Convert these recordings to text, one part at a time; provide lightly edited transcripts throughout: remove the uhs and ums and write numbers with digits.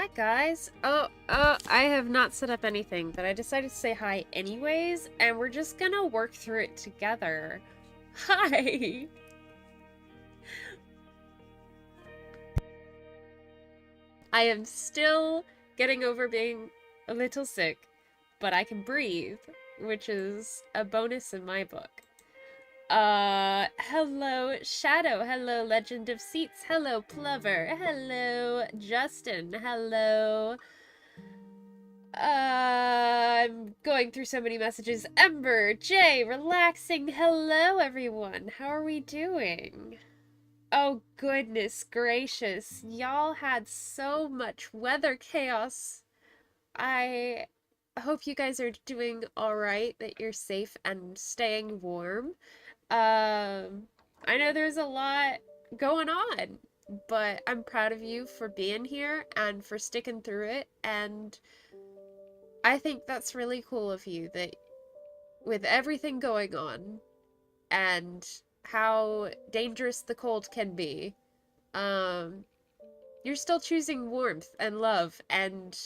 Hi guys. I have not set up anything, but I decided to say hi anyways, and we're just gonna work through it together. Hi! I am still getting over being a little sick, but I can breathe, which is a bonus in my book. Hello Shadow, hello Legend of Seats, hello Plover, hello Justin, hello. I'm going through so many messages. Ember, Jay, relaxing, hello everyone, how are we doing? Oh goodness gracious, y'all had so much weather chaos. I hope you guys are doing alright, that you're safe and staying warm. I know there's a lot going on, but I'm proud of you for being here and for sticking through it, and I think that's really cool of you, that with everything going on and how dangerous the cold can be, you're still choosing warmth and love and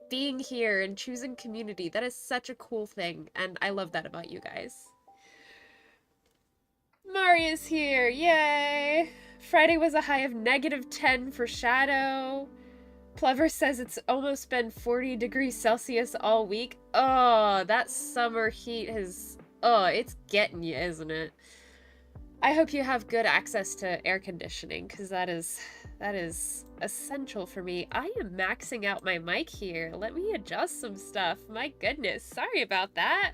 being here and choosing community. That is such a cool thing, and I love that about you guys. Maria's here, yay! Friday was a high of -10 for Shadow. Plover says it's almost been 40 degrees Celsius all week. Oh, that summer heat has... Oh, it's getting you, isn't it? I hope you have good access to air conditioning, because that is essential for me. I am maxing out my mic here. Let me adjust some stuff. My goodness, sorry about that.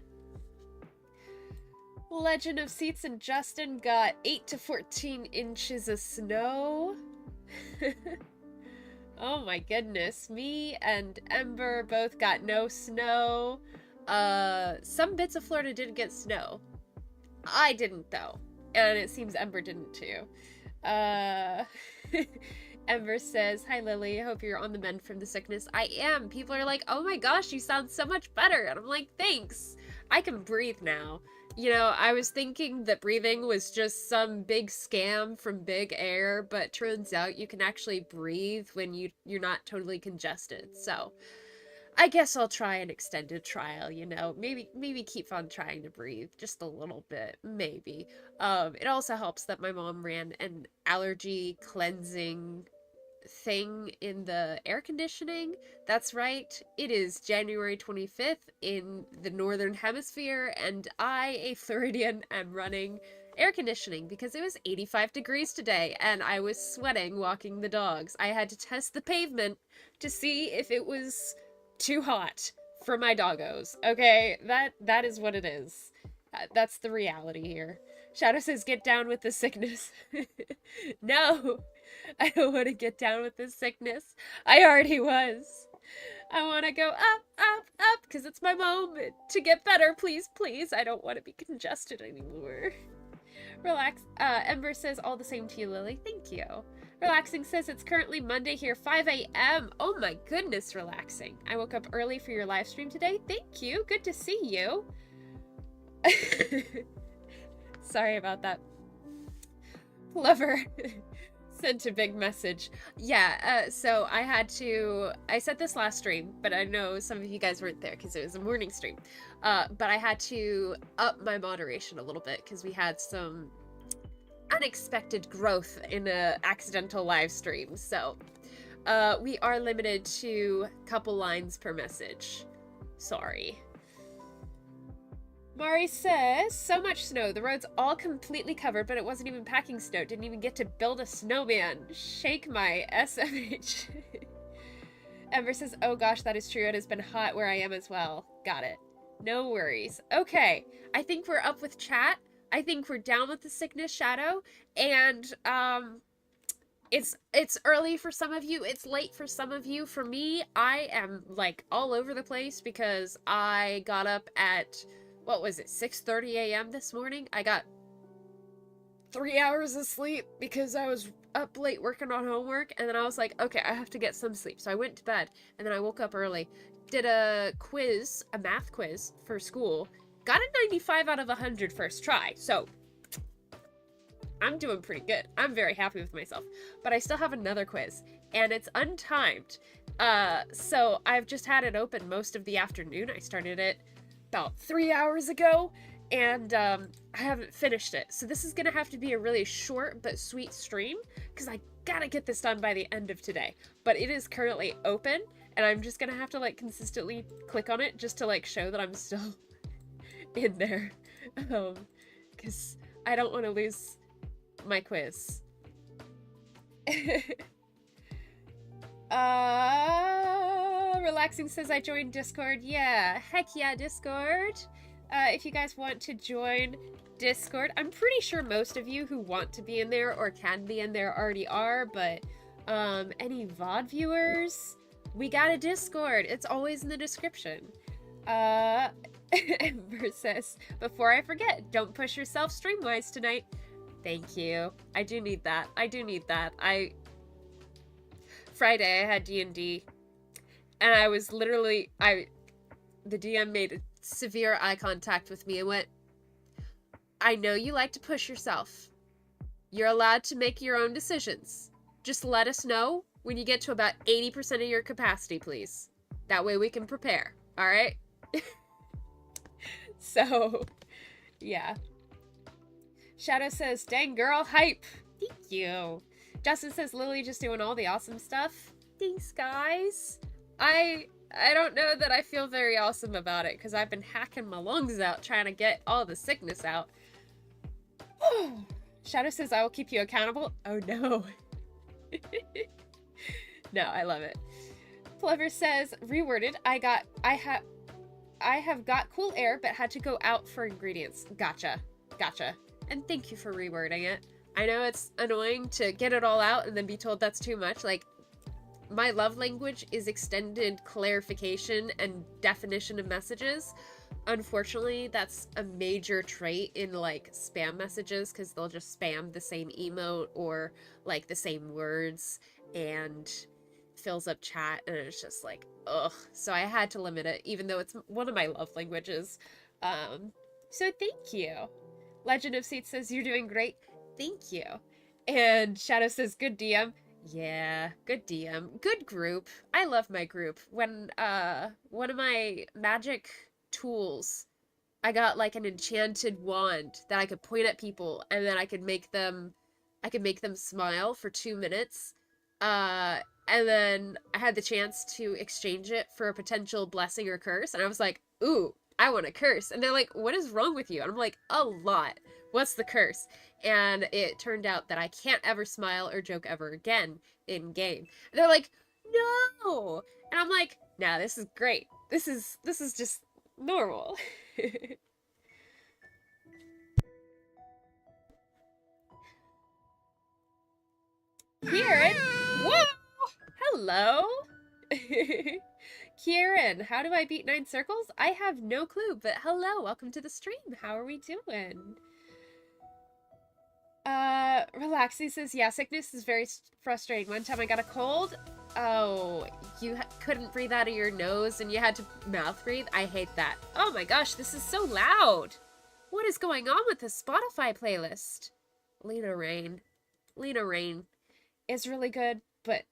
Legend of Seats and Justin got 8 to 14 inches of snow. Oh my goodness, me and Ember both got no snow. Some bits of Florida did get snow. I didn't though, and it seems Ember didn't too. Ember says, hi Lily, I hope you're on the mend from the sickness. I am. People are like, oh my gosh, you sound so much better. And I'm like, thanks. I can breathe now. You know, I was thinking that breathing was just some big scam from Big Air, but turns out you can actually breathe when you're not totally congested. So I guess I'll try an extended trial, you know, maybe keep on trying to breathe just a little bit, maybe. It also helps that my mom ran an allergy cleansing thing in the air conditioning. That's right, it is January 25th in the northern hemisphere, and I, a Floridian, am running air conditioning because it was 85 degrees today and I was sweating walking the dogs. I had to test the pavement to see if it was too hot for my doggos. Okay, that is what it is. That's the reality here. Shadow says, get down with the sickness. No, I don't want to get down with this sickness. I already was. I want to go up, up, up, because it's my moment to get better. Please, please. I don't want to be congested anymore. Relax. Ember says, all the same to you, Lily. Thank you. Relaxing says, it's currently Monday here, 5 a.m. Oh my goodness, Relaxing. I woke up early for your live stream today. Thank you. Good to see you. Sorry about that. Lover sent a big message. Yeah, so I said this last stream, but I know some of you guys weren't there because it was a morning stream. But I had to up my moderation a little bit because we had some unexpected growth in a accidental live stream. So we are limited to a couple lines per message. Sorry. Mari says, so much snow. The road's all completely covered, but it wasn't even packing snow. Didn't even get to build a snowman. Shake my SMH. Ember says, oh gosh, that is true. It has been hot where I am as well. Got it. No worries. Okay, I think we're up with chat. I think we're down with the sickness, Shadow. And, it's early for some of you. It's late for some of you. For me, I am, like, all over the place because I got up at... what was it, 6:30 a.m. this morning? I got 3 hours of sleep because I was up late working on homework, and then I was like, okay, I have to get some sleep. So I went to bed, and then I woke up early, did a math quiz for school, got a 95 out of 100 first try, so I'm doing pretty good. I'm very happy with myself. But I still have another quiz, and it's untimed. So I've just had it open most of the afternoon. I started it about 3 hours ago, and I haven't finished it. So this is gonna have to be a really short but sweet stream, because I gotta get this done by the end of today. But it is currently open, and I'm just gonna have to like consistently click on it just to like show that I'm still in there, because I don't want to lose my quiz. Relaxing says I joined Discord. Yeah, heck yeah, Discord. If you guys want to join Discord, I'm pretty sure most of you who want to be in there or can be in there already are, but any VOD viewers, we got a Discord. It's always in the description. Ember says, before I forget, don't push yourself stream-wise tonight. Thank you. I do need that. I do need that. Friday I had D&D, and I was literally, the DM made a severe eye contact with me and went, I know you like to push yourself. You're allowed to make your own decisions. Just let us know when you get to about 80% of your capacity, please. That way we can prepare, alright? So, yeah. Shadow says, dang girl, hype. Thank you. Justin says, Lily just doing all the awesome stuff. Thanks, guys. I don't know that I feel very awesome about it, because I've been hacking my lungs out trying to get all the sickness out. Shadow says, I will keep you accountable. Oh, no. No, I love it. Clever says, reworded, I have got cool air, but had to go out for ingredients. Gotcha. Gotcha. And thank you for rewording it. I know it's annoying to get it all out and then be told that's too much. Like, my love language is extended clarification and definition of messages. Unfortunately, that's a major trait in, like, spam messages, because they'll just spam the same emote or, like, the same words and fills up chat, and it's just like, ugh. So I had to limit it, even though it's one of my love languages. So thank you. Legend of Seats says, you're doing great. Thank you. And Shadow says, good DM. Yeah, good DM. Good group. I love my group. When, one of my magic tools, I got like an enchanted wand that I could point at people, and then I could make them smile for 2 minutes. And then I had the chance to exchange it for a potential blessing or curse, and I was like, ooh, I want a curse. And they're like, what is wrong with you? And I'm like, a lot. What's the curse? And it turned out that I can't ever smile or joke ever again in game. And they're like, no. And I'm like, nah, this is great. This is just normal. Kieran, whoa, hello. Kieran, how do I beat 9 circles? I have no clue, but hello, welcome to the stream. How are we doing? Relaxy says, yeah, sickness is very frustrating. One time I got a cold. Oh, you couldn't breathe out of your nose and you had to mouth breathe? I hate that. Oh my gosh, this is so loud. What is going on with this Spotify playlist? Lena Rain. Lena Rain is really good, but,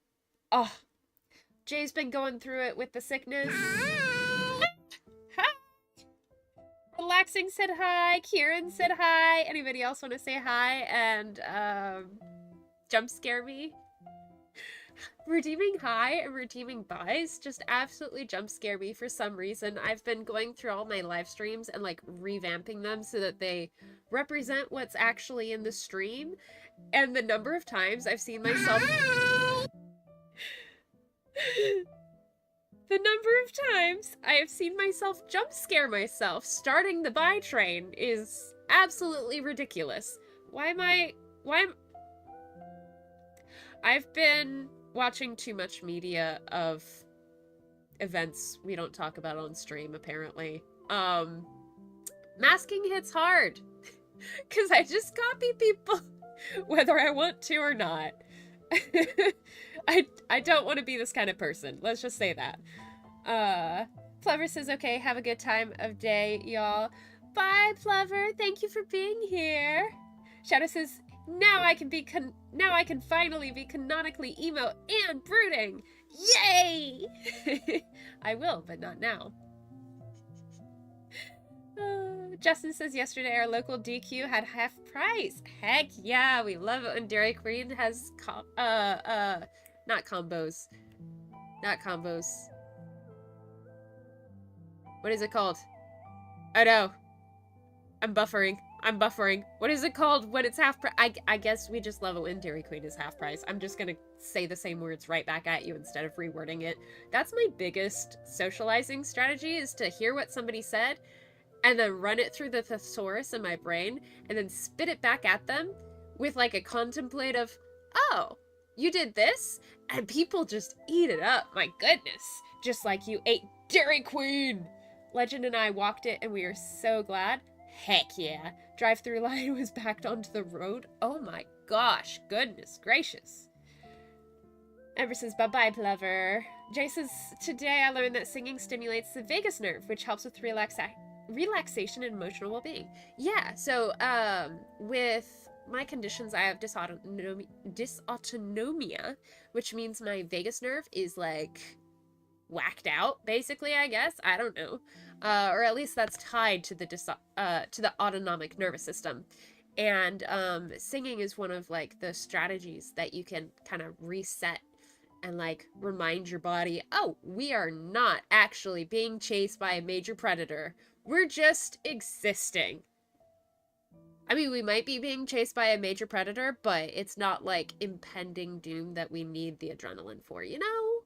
oh, Jay's been going through it with the sickness. Hi! Relaxing said hi. Kieran said hi. Anybody else want to say hi and jump scare me? Redeeming hi and redeeming buys just absolutely jump scare me for some reason. I've been going through all my live streams and like revamping them so that they represent what's actually in the stream. And the number of times I've seen myself... The number of times I have seen myself jump scare myself starting the buy train is absolutely ridiculous. I've been watching too much media of events we don't talk about on stream, apparently. Masking hits hard. Because I just copy people whether I want to or not. I don't want to be this kind of person. Let's just say that. Plover says, okay, have a good time of day, y'all. Bye, Plover. Thank you for being here. Shadow says, Now I can finally be canonically emo and brooding. Yay! I will, but not now. Justin says yesterday our local DQ had half price. Heck yeah, we love it when Dairy Queen has not combos. Not combos. What is it called? Oh no. I'm buffering. What is it called when it's half price? I guess we just love it when Dairy Queen is half price. I'm just gonna say the same words right back at you instead of rewording it. That's my biggest socializing strategy, is to hear what somebody said and then run it through the thesaurus in my brain and then spit it back at them with like a contemplative, oh, you did this? And people just eat it up. My goodness. Just like you ate Dairy Queen. Legend and I walked it and we are so glad. Heck yeah. Drive-through line was backed onto the road. Oh my gosh. Goodness gracious. Ember says, bye-bye, Plover. Jay says, today I learned that singing stimulates the vagus nerve, which helps with relaxation and emotional well-being. Yeah, so, with my conditions, I have dysautonomia, which means my vagus nerve is, like, whacked out, basically, I guess. I don't know. Or at least that's tied to the autonomic nervous system. And, singing is one of, like, the strategies that you can kind of reset and, like, remind your body, oh, we are not actually being chased by a major predator. We're just existing. I mean, we might be being chased by a major predator, but it's not, like, impending doom that we need the adrenaline for, you know?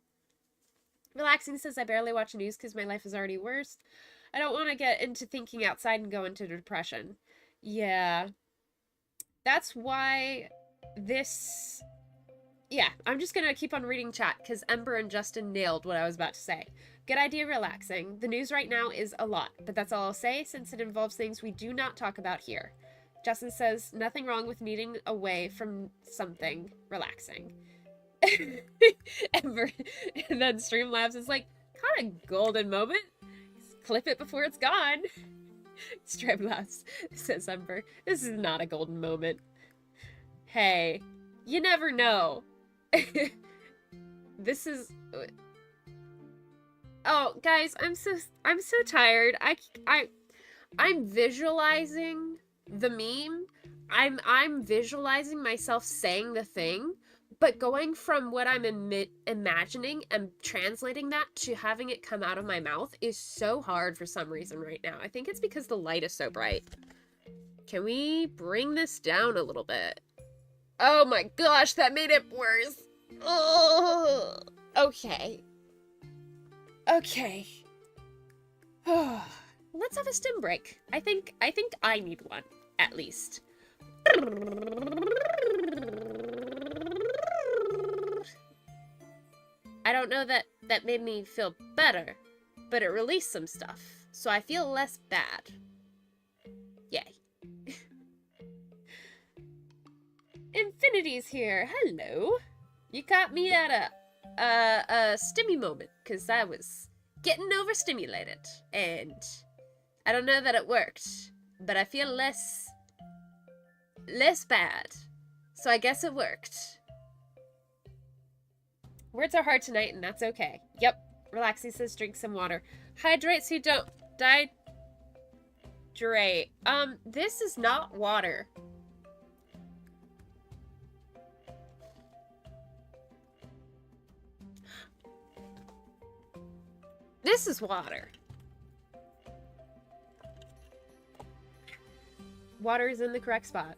Relaxing says, I barely watch news because my life is already worse. I don't want to get into thinking outside and go into depression. Yeah. That's why this... Yeah, I'm just gonna keep on reading chat, because Ember and Justin nailed what I was about to say. Good idea, relaxing. The news right now is a lot, but that's all I'll say, since it involves things we do not talk about here. Justin says, nothing wrong with needing away from something relaxing. Ember, and then Streamlabs is like, kind of golden moment. Clip it before it's gone. Streamlabs says Ember, this is not a golden moment. Hey, you never know. This is... Oh, guys, I'm so tired. I'm visualizing the meme. I'm visualizing myself saying the thing, but going from what I'm imagining and translating that to having it come out of my mouth is so hard for some reason right now. I think it's because the light is so bright. Can we bring this down a little bit? Oh my gosh, that made it worse. Oh, okay. Okay. Let's have a stim break. I think I need one, at least. I don't know that made me feel better, but it released some stuff, so I feel less bad. Yay. Infinity's here. Hello. You caught me at a stimmy moment, because I was getting overstimulated, and I don't know that it worked, but I feel less bad, so I guess it worked. Words are hard tonight, and that's okay. Yep. Relaxing says drink some water. Hydrate so you don't dehydrate. This is not water. This is water. Water is in the correct spot.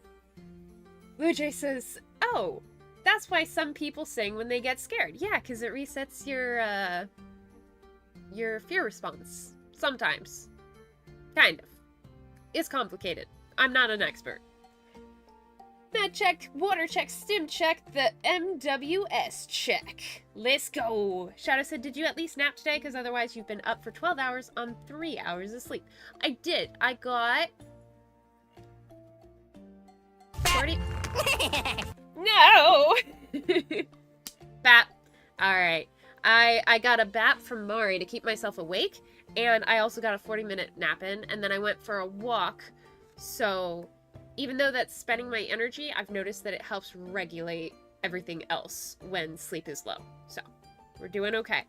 Blue Jay says, oh, that's why some people sing when they get scared. Yeah, because it resets your fear response. Sometimes. Kind of. It's complicated. I'm not an expert. Med check, water check, stim check, the MWS check. Let's go. Shadow said, did you at least nap today? Because otherwise you've been up for 12 hours on 3 hours of sleep. I did. I got... 40... No! Bap. Alright. I got a bap from Mari to keep myself awake, and I also got a 40-minute nap in, and then I went for a walk, so... even though that's spending my energy, I've noticed that it helps regulate everything else when sleep is low. So, we're doing okay.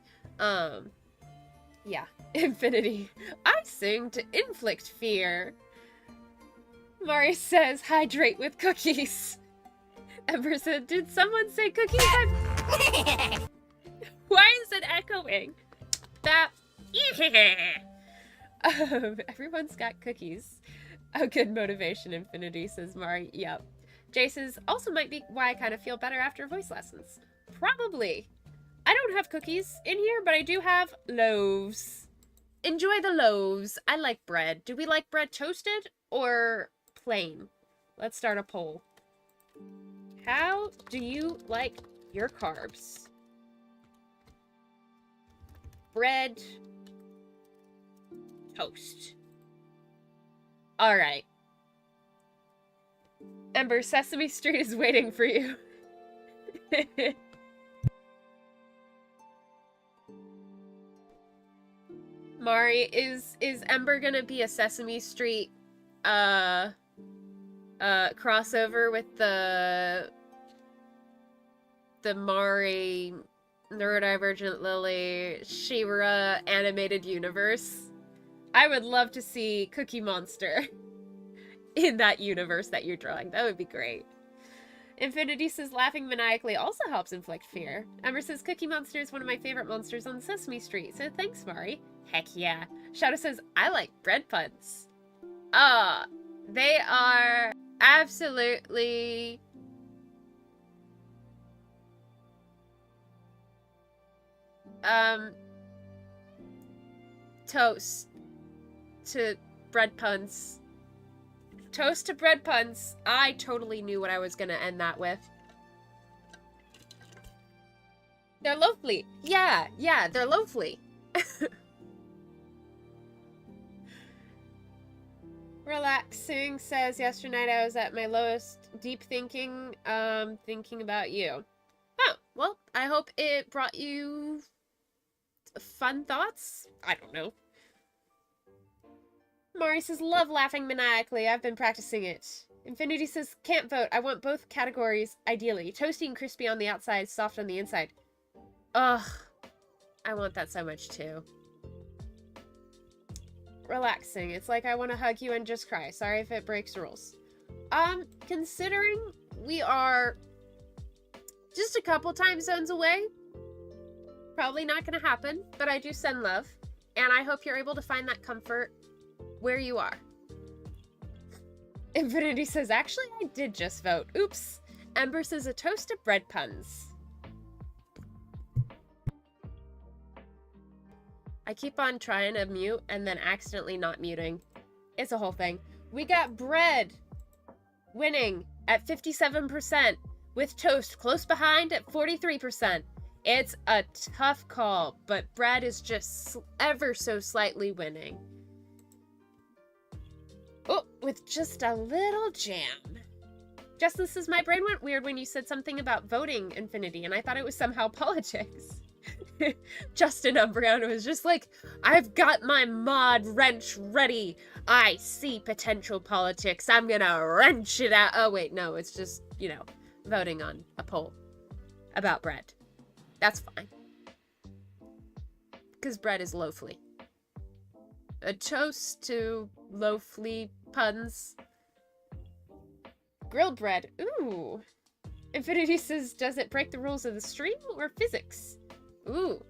Yeah. Infinity. I sing to inflict fear. Mari says, hydrate with cookies. Ember said, did someone say cookies? Why is it echoing? That... everyone's got cookies. A good motivation, Infinity, says Mari. Yep. Jace's also might be why I kind of feel better after voice lessons. Probably. I don't have cookies in here, but I do have loaves. Enjoy the loaves. I like bread. Do we like bread toasted or plain? Let's start a poll. How do you like your carbs? Bread, toast. All right. Ember, Sesame Street is waiting for you. Mari, is Ember gonna be a Sesame Street crossover with the Mari neurodivergent Lily She-Ra animated universe? I would love to see Cookie Monster in that universe that you're drawing. That would be great. Infinity says laughing maniacally also helps inflict fear. Ember says Cookie Monster is one of my favorite monsters on Sesame Street, so thanks, Mari. Heck yeah. Shadow says, I like bread puns. They are absolutely... toast to bread puns. Toast to bread puns. I totally knew what I was gonna end that with. They're lovely. Yeah, they're lovely. Relaxing says, yesterday night I was at my lowest, deep thinking, thinking about you. Oh, well, I hope it brought you fun thoughts? I don't know. Mari says, love laughing maniacally. I've been practicing it. Infinity says, can't vote. I want both categories, ideally. Toasty and crispy on the outside, soft on the inside. Ugh. I want that so much, too. Relaxing. It's like I want to hug you and just cry. Sorry if it breaks rules. Considering we are just a couple time zones away, probably not going to happen, but I do send love, and I hope you're able to find that comfort where you are. Infinity says, actually, I did just vote. Oops. Ember says, a toast of bread puns. I keep on trying to mute and then accidentally not muting. It's a whole thing. We got bread winning at 57%, with toast close behind at 43%. It's a tough call, but bread is just ever so slightly winning. Oh, with just a little jam. Justin says, my brain went weird when you said something about voting, Infinity, and I thought it was somehow politics. Justin Umbreon was just like, I've got my mod wrench ready. I see potential politics. I'm gonna wrench it out. Oh, wait, no, it's just, you know, voting on a poll about bread. That's fine. Because bread is loafly. A toast to loafly puns. Grilled bread. Ooh. Infinity says, does it break the rules of the stream or physics? Ooh.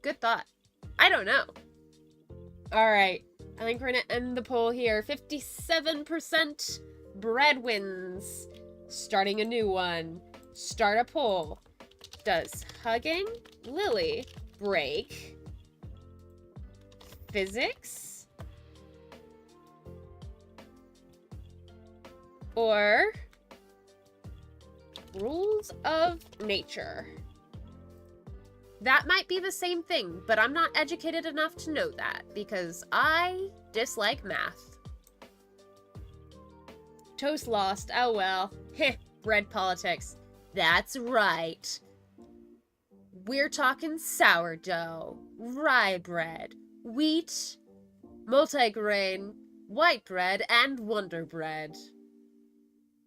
Good thought. I don't know. Alright. I think we're gonna end the poll here. 57% bread wins. Starting a new one. Start a poll. Does hugging Lily break physics or rules of nature? That might be the same thing, but I'm not educated enough to know that because I dislike math. Toast lost. Oh well. Heh. Bread politics. That's right. We're talking sourdough, rye bread, wheat, multigrain, white bread, and Wonder Bread.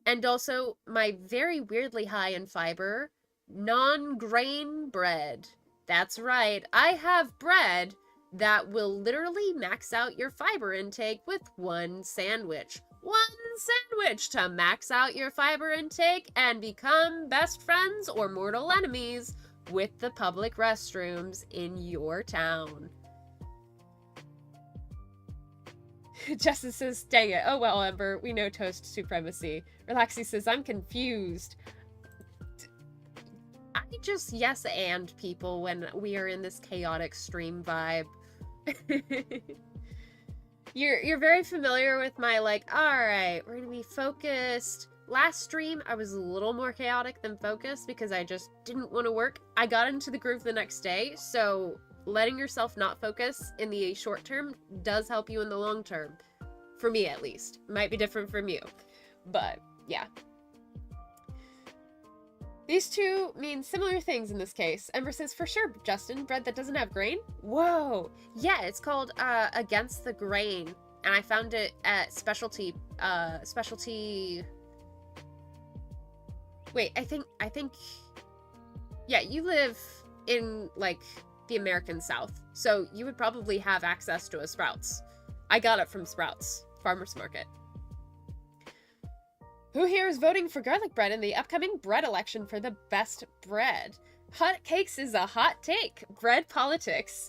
And also my very weirdly high in fiber, non-grain bread. That's right, I have bread that will literally max out your fiber intake with one sandwich. One sandwich to max out your fiber intake and become best friends or mortal enemies with the public restrooms in your town. Justin says, dang it. Oh well, Ember, we know toast supremacy. Relaxy says, I'm confused. I just yes and people when we are in this chaotic stream vibe. You're very familiar with my like, alright, we're gonna be focused. Last stream, I was a little more chaotic than focused because I just didn't want to work. I got into the groove the next day, so letting yourself not focus in the short term does help you in the long term. For me, at least. Might be different from you. But, yeah. These two mean similar things in this case. Ember says, for sure, Justin, bread that doesn't have grain? Whoa! Yeah, it's called, Against the Grain. And I found it at Specialty... Wait, I think... Yeah, you live in, like, the American South. So you would probably have access to a Sprouts. I got it from Sprouts. Farmer's Market. Who here is voting for garlic bread in the upcoming bread election for the best bread? Hot cakes is a hot take. Bread politics.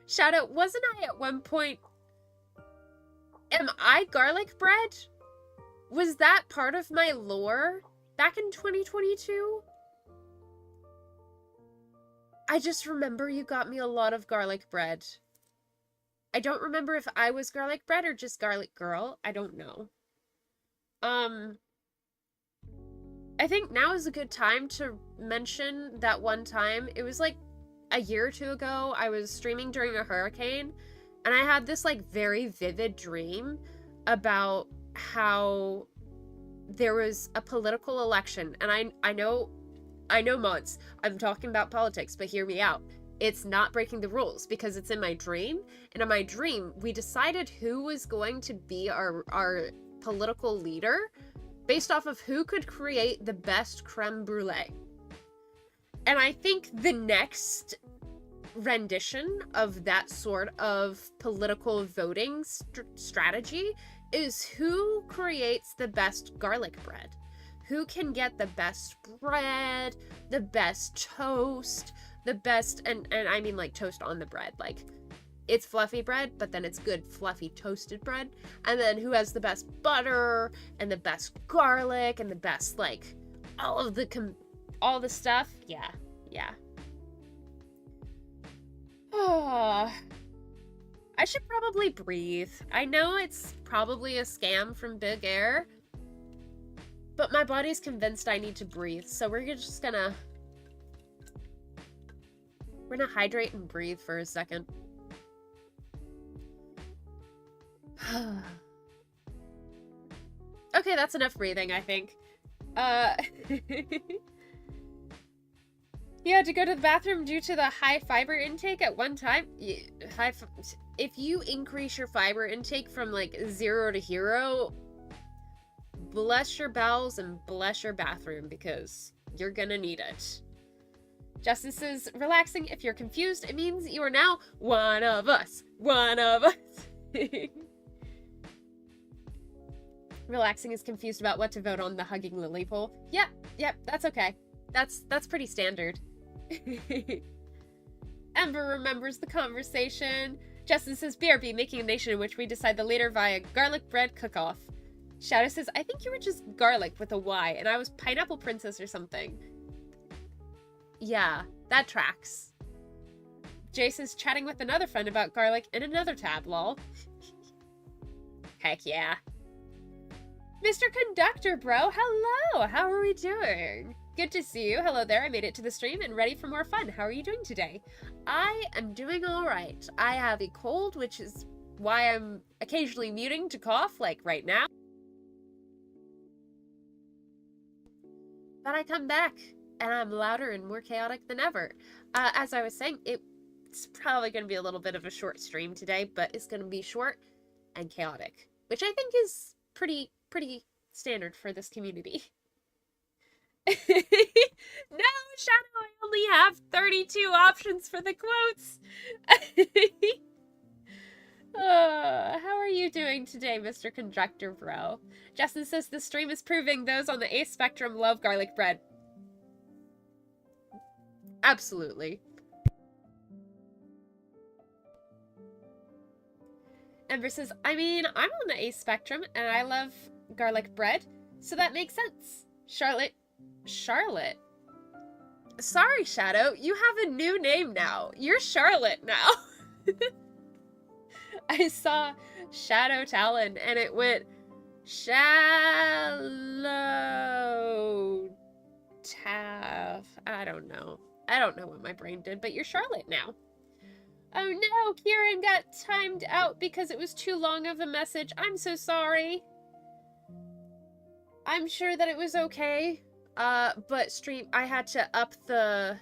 Shoutout, wasn't I at one point... Am I garlic bread? Was that part of my lore back in 2022? I just remember you got me a lot of garlic bread. I don't remember if I was garlic bread or just garlic girl. I don't know. I think now is a good time to mention that one time, it was like a year or two ago, I was streaming during a hurricane, and I had this like very vivid dream about how there was a political election, and I know mods, I'm talking about politics, but hear me out. It's not breaking the rules because it's in my dream, and in my dream, we decided who was going to be our political leader based off of who could create the best creme brulee. And I think the next rendition of that sort of political voting strategy is who creates the best garlic bread. Who can get the best bread, the best toast, the best, and I mean like toast on the bread, like it's fluffy bread, but then it's good fluffy toasted bread, and then who has the best butter, and the best garlic, and the best, like, all the stuff, yeah. I should probably breathe. I know it's probably a scam from Big Air, but my body's convinced I need to breathe, so we're gonna hydrate and breathe for a second. Okay, that's enough breathing, I think. You had to go to the bathroom due to the high fiber intake at one time? If you increase your fiber intake from, like, 0 to hero, bless your bowels and bless your bathroom, because you're gonna need it. Justice is relaxing. If you're confused, it means you are now one of us. One of us. Relaxing is confused about what to vote on the hugging lily poll. Yep, that's okay. That's pretty standard. Ember remembers the conversation. Justin says, BRB, making a nation in which we decide the leader via garlic bread cook-off. Shadow says, I think you were just garlic with a Y, and I was pineapple princess or something. Yeah, that tracks. Jace is chatting with another friend about garlic in another tab, lol. Heck yeah. Mr. Conductor, bro, hello! How are we doing? Good to see you. Hello there, I made it to the stream and ready for more fun. How are you doing today? I am doing alright. I have a cold, which is why I'm occasionally muting to cough, like right now. But I come back, and I'm louder and more chaotic than ever. As I was saying, It's probably going to be a little bit of a short stream today, but it's going to be short and chaotic, which I think is pretty standard for this community. No, Shadow, I only have 32 options for the quotes. How are you doing today, Mr. Conductor Bro? Justin says the stream is proving those on the A spectrum love garlic bread. Absolutely. Ember says, I mean, I'm on the A spectrum and I love garlic bread, so that makes sense. Charlotte. Sorry, Shadow, you have a new name now. You're Charlotte now. I saw Shadow Talon and it went Shallow Tav. I don't know what my brain did, but you're Charlotte now. Oh no, Kieran got timed out because it was too long of a message. I'm so sorry. I'm sure that it was okay. But stream, I had to up the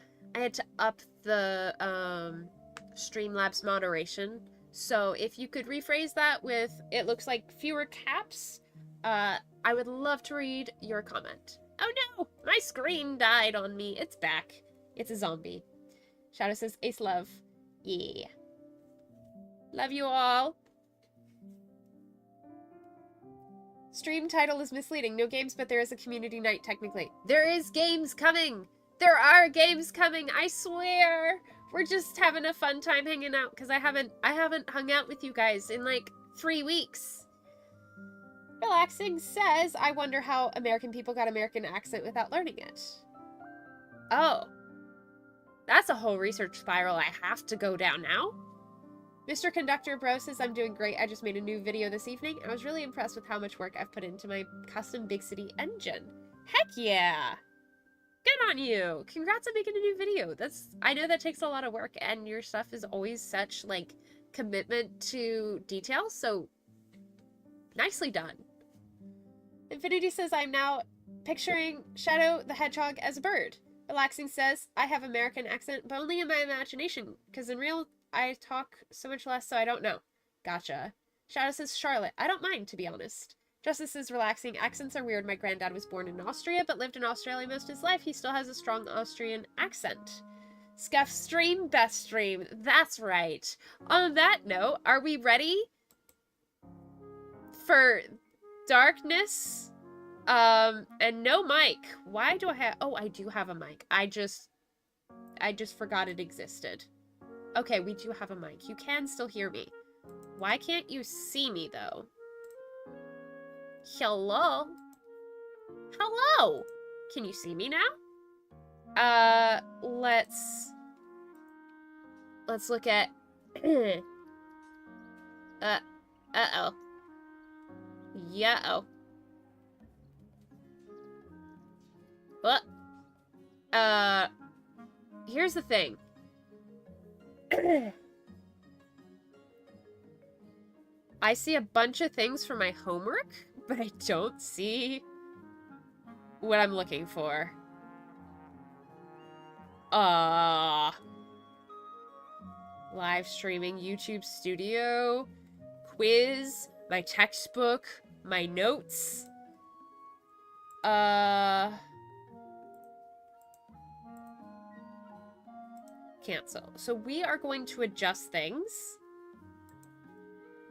Streamlabs moderation. So if you could rephrase that with, it looks like fewer caps, I would love to read your comment. Oh no, my screen died on me. It's back. It's a zombie. Shadow says, Ace love. Yeah. Love you all. Stream title is misleading. No games, but there is a community night technically. There is games coming. There are games coming. I swear. We're just having a fun time hanging out because I haven't hung out with you guys in like 3 weeks. Relaxing says, I wonder how American people got American accent without learning it. Oh. That's a whole research spiral I have to go down now. Mr. Conductor Bro says, I'm doing great. I just made a new video this evening. I was really impressed with how much work I've put into my custom Big City engine. Heck yeah! Good on you! Congrats on making a new video. I know that takes a lot of work, and your stuff is always such, like, commitment to detail, so nicely done. Infinity says, I'm now picturing Shadow the Hedgehog as a bird. Relaxing says, I have American accent, but only in my imagination, because in real, I talk so much less, so I don't know. Gotcha. Shadow says, Charlotte. I don't mind, to be honest. Justice is relaxing. Accents are weird. My granddad was born in Austria, but lived in Australia most of his life. He still has a strong Austrian accent. Scuff stream, best stream. That's right. On that note, are we ready for darkness? And no mic. Why do I have... Oh, I do have a mic. I just forgot it existed. Okay, we do have a mic. You can still hear me. Why can't you see me, though? Hello? Hello? Can you see me now? Let's look at... uh-oh. Yeah-oh. What? Here's the thing. I see a bunch of things for my homework, but I don't see what I'm looking for. Live streaming, YouTube studio, quiz, my textbook, my notes. Cancel. So we are going to adjust things.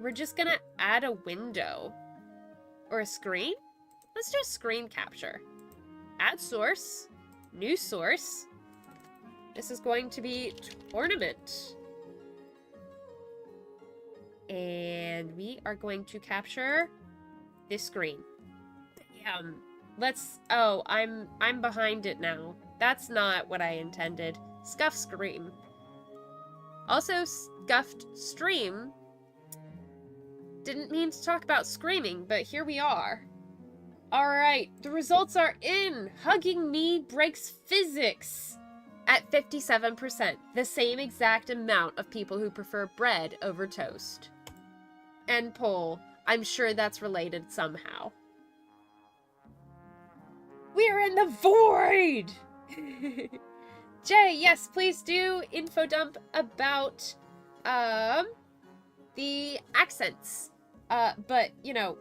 We're just gonna add a window. Or a screen? Let's do a screen capture. Add source. New source. This is going to be tournament. And we are going to capture this screen. Let's... Oh, I'm behind it now. That's not what I intended. Scuff scream. Also, scuffed stream. Didn't mean to talk about screaming, but here we are. Alright, the results are in! Hugging me breaks physics! At 57%, the same exact amount of people who prefer bread over toast. End poll. I'm sure that's related somehow. We're in the void! Jay, yes, please do info dump about the accents. But you know,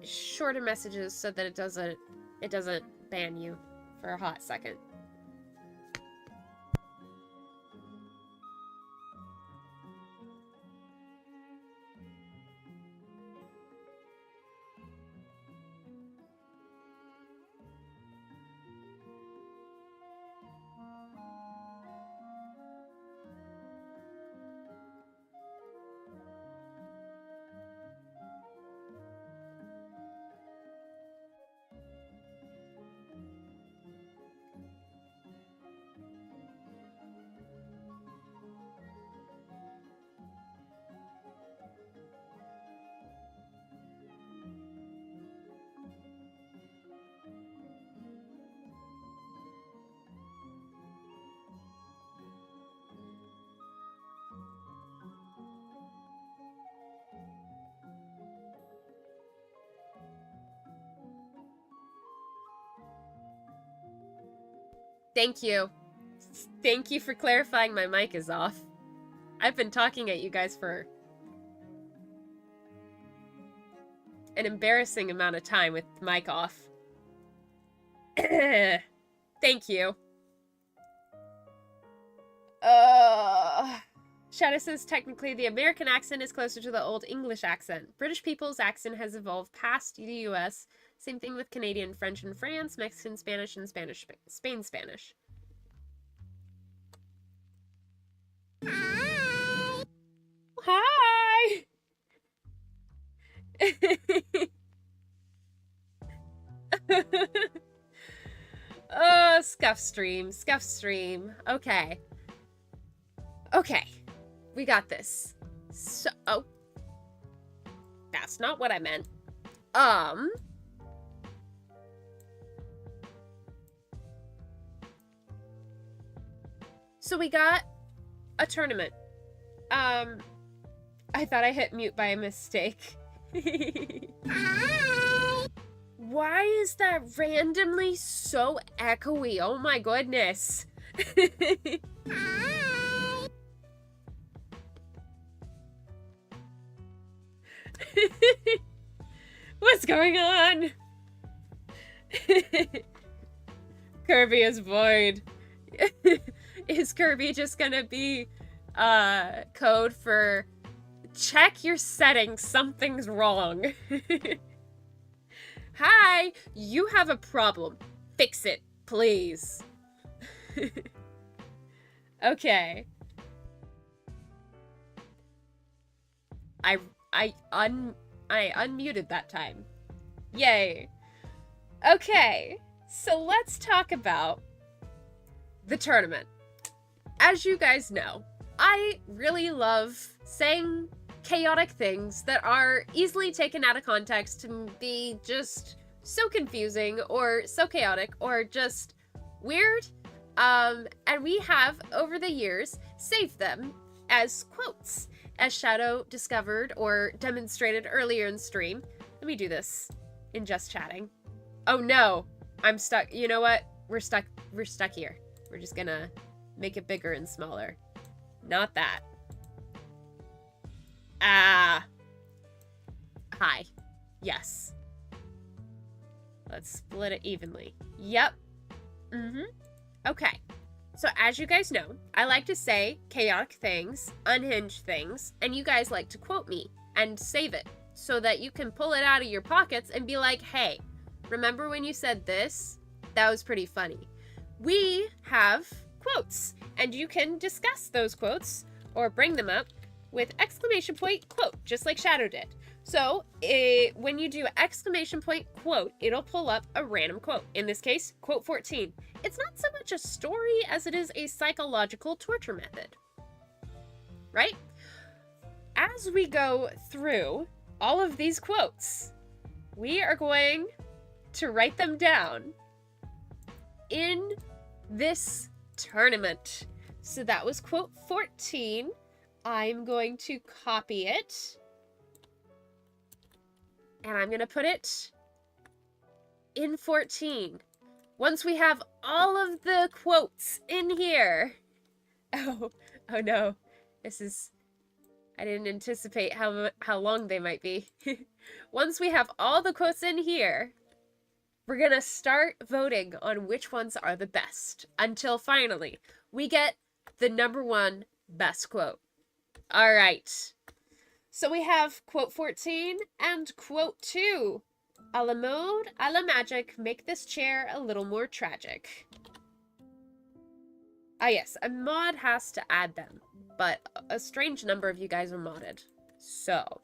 shorter messages so that it doesn't ban you for a hot second. Thank you. Thank you for clarifying my mic is off. I've been talking at you guys for an embarrassing amount of time with the mic off. Thank you. Shadow says technically the American accent is closer to the Old English accent. British people's accent has evolved past the US. Same thing with Canadian, French in France, Mexican Spanish, and Spain Spanish. Hi! Hi! Oh, scuff stream. Okay. Okay. We got this. So, oh. That's not what I meant. So we got a tournament. I thought I hit mute by a mistake. Why is that randomly so echoey? Oh my goodness. What's going on? Kirby is void. Is Kirby just gonna be code for check your settings, something's wrong? Hi, you have a problem. Fix it, please. Okay. I unmuted that time. Yay. Okay, so let's talk about the tournament. As you guys know, I really love saying chaotic things that are easily taken out of context to be just so confusing or so chaotic or just weird. And we have, over the years, saved them as quotes, as Shadow discovered or demonstrated earlier in stream. Let me do this in just chatting. Oh no, I'm stuck. You know what? We're stuck here. We're just gonna make it bigger and smaller. Not that. Ah. Hi. Yes. Let's split it evenly. Yep. Okay. So as you guys know, I like to say chaotic things, unhinged things, and you guys like to quote me and save it so that you can pull it out of your pockets and be like, hey, remember when you said this? That was pretty funny. We have quotes, and you can discuss those quotes or bring them up with exclamation point quote, just like Shadow did. So when you do exclamation point quote, it'll pull up a random quote. In this case, quote 14. It's not so much a story as it is a psychological torture method, right? As we go through all of these quotes, we are going to write them down in this tournament. So that was quote 14. I'm going to copy it. And I'm going to put it in 14. Once we have all of the quotes in here. Oh no. This is... I didn't anticipate how long they might be. Once we have all the quotes in here, we're gonna start voting on which ones are the best. Until finally, we get the #1 best quote. Alright. So we have quote 14 and quote 2. A la mode, a la magic, make this chair a little more tragic. Ah yes, a mod has to add them, but a strange number of you guys are modded. So.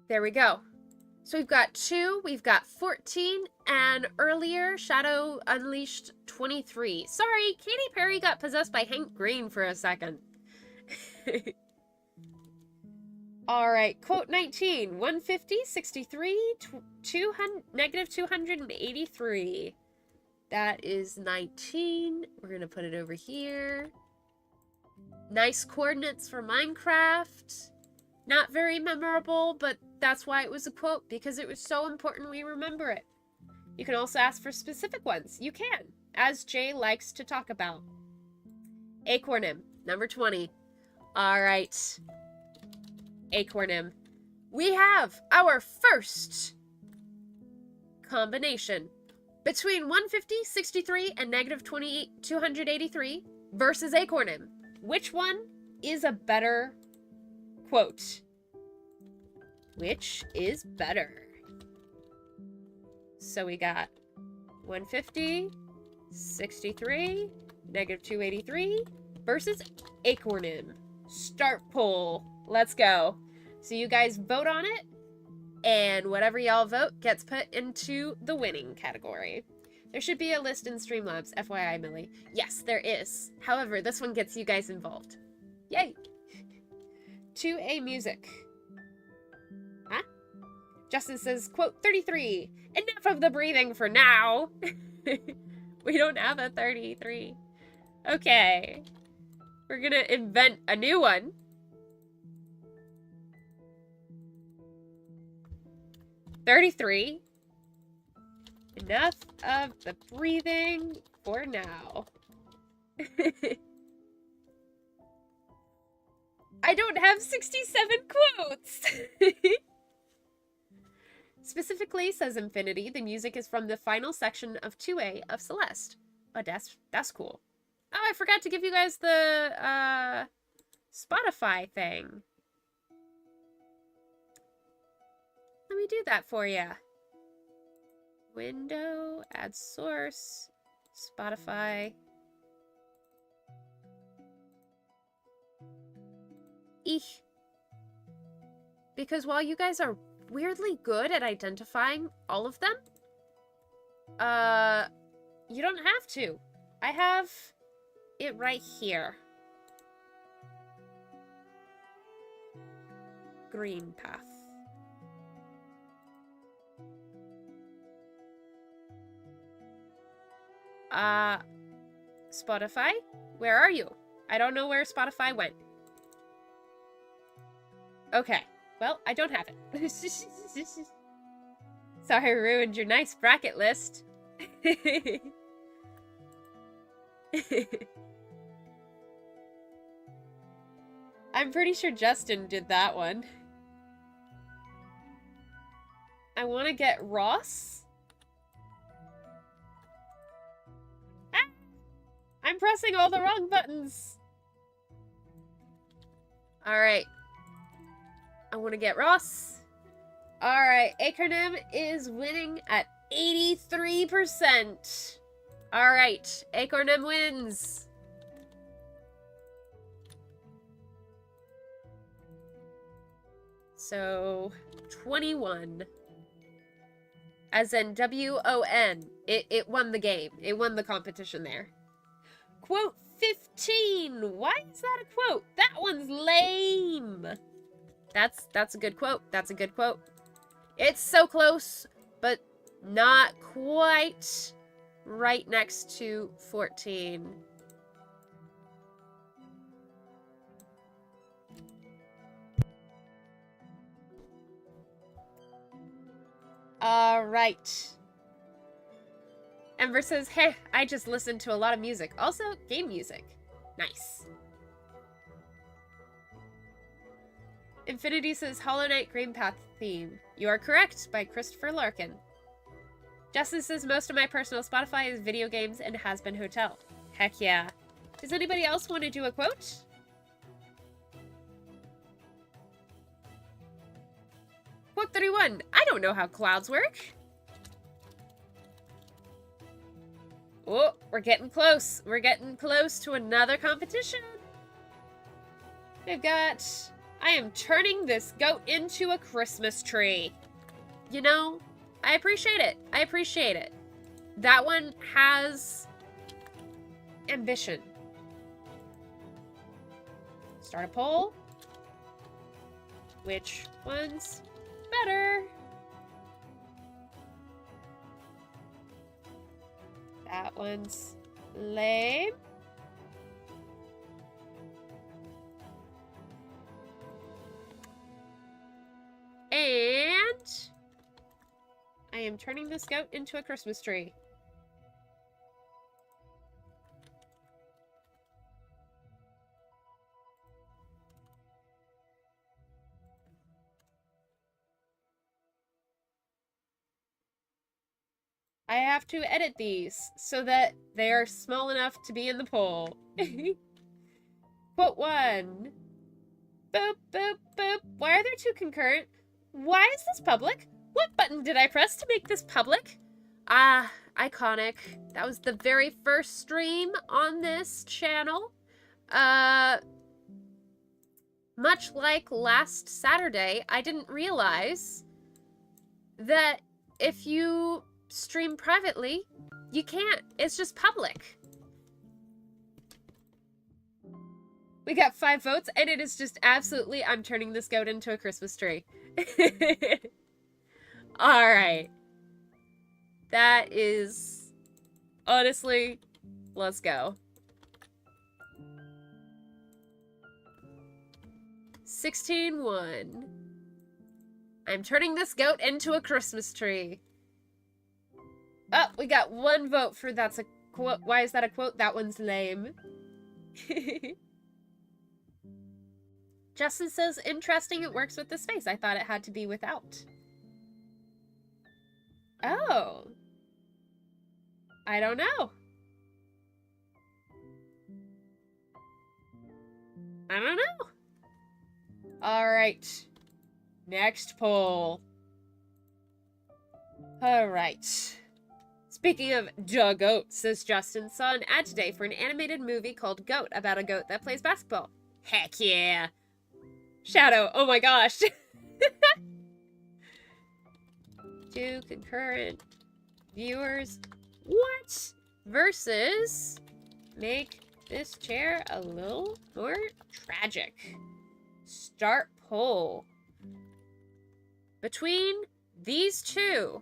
There we go. So we've got 2, we've got 14, and earlier, Shadow Unleashed 23. Sorry, Katy Perry got possessed by Hank Green for a second. Alright, quote 19. 150, 63, -283. That is 19. We're gonna put it over here. Nice coordinates for Minecraft. Not very memorable, but that's why it was a quote, because it was so important we remember it. You can also ask for specific ones. You can, as Jay likes to talk about. Acornym, number 20. Alright. Acornym. We have our first combination between 150, 63, and -283 versus Acornym. Which one is a better quote? Which is better? So we got 150, 63, -283 versus Acornym. Start poll. Let's go. So you guys vote on it, and whatever y'all vote gets put into the winning category. There should be a list in Streamlabs, FYI, Millie. Yes, there is. However, this one gets you guys involved. Yay! 2A music. Huh? Justin says, quote 33. Enough of the breathing for now. We don't have a 33. Okay. We're gonna invent a new one. 33. Enough of the breathing for now. I don't have 67 quotes! Specifically, says Infinity, the music is from the final section of 2A of Celeste. Oh, that's cool. Oh, I forgot to give you guys the, Spotify thing. Let me do that for you. Window, add source, Spotify. Eek. Because while you guys are weirdly good at identifying all of them, you don't have to. I have it right here. Green path. Spotify? Where are you? I don't know where Spotify went. Okay. Well, I don't have it. Sorry I ruined your nice bracket list. I'm pretty sure Justin did that one. I want to get Ross. Ah! I'm pressing all the wrong buttons. Alright. I want to get Ross. Alright, Acronym is winning at 83%. Alright, Acronym wins. So, 21. As in W-O-N. It won the game. It won the competition there. Quote 15. Why is that a quote? That one's lame. That's a good quote. That's a good quote. It's so close, but not quite right next to 14. Alright. Ember says, hey, I just listened to a lot of music. Also, game music. Nice. Infinity says, Hollow Knight Green Path theme. You are correct, by Christopher Larkin. Justin says, most of my personal Spotify is video games and Has Been Hotel. Heck yeah. Does anybody else want to do a quote? Quote 31. I don't know how clouds work. Oh, we're getting close. We're getting close to another competition. We've got... I am turning this goat into a Christmas tree. You know, I appreciate it. I appreciate it. That one has ambition. Start a poll. Which one's better? That one's lame. And I am turning this goat into a Christmas tree. I have to edit these so that they are small enough to be in the poll. Quote 1. Boop, boop, boop. Why are there two concurrent? Why is this public? What button did I press to make this public? Ah, iconic. That was the very first stream on this channel. Much like last Saturday, I didn't realize that if you stream privately, you can't. It's just public. We got 5 votes, and it is just absolutely, I'm turning this goat into a Christmas tree. Alright. That is, honestly, let's go. 16-1. I'm turning this goat into a Christmas tree. Oh, we got 1 vote for that's a quote. Why is that a quote? That one's lame. Justin says, interesting, it works with the space. I thought it had to be without. Oh. I don't know. I don't know. Alright. Next poll. Alright. Speaking of da goat, says Justin, saw an ad today for an animated movie called Goat about a goat that plays basketball. Heck yeah. Shadow, oh my gosh. 2 concurrent viewers. What? Versus make this chair a little more tragic. Start poll. Between these two,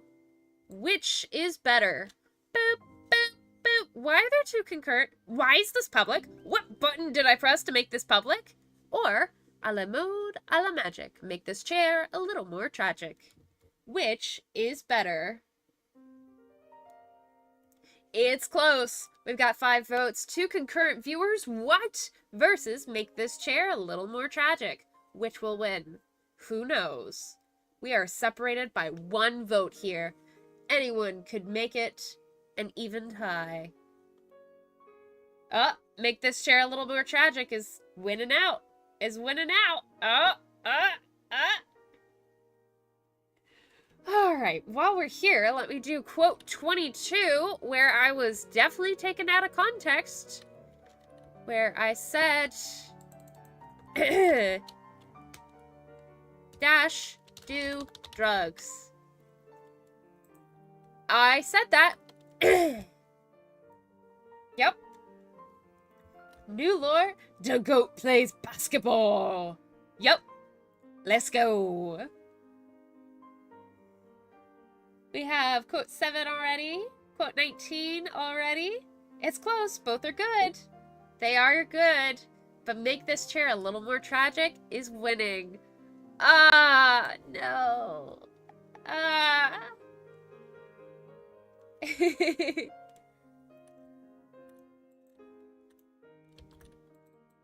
which is better? Boop, boop, boop. Why are there 2 concurrent? Why is this public? What button did I press to make this public? Or, a la mode, a la magic. Make this chair a little more tragic. Which is better? It's close. We've got 5 votes, 2 concurrent viewers. What? Versus make this chair a little more tragic. Which will win? Who knows? We are separated by 1 vote here. Anyone could make it an even tie. Oh, make this chair a little more tragic is winning out. Is winning out. Alright, while we're here, let me do quote 22, where I was definitely taken out of context. Where I said... Dash, do drugs. I said that. Yep. New lore, the goat plays basketball. Yep. Let's go. We have quote 7 already. Quote 19 already. It's close. Both are good. They are good. But make this chair a little more tragic is winning. Ah, no. Ah.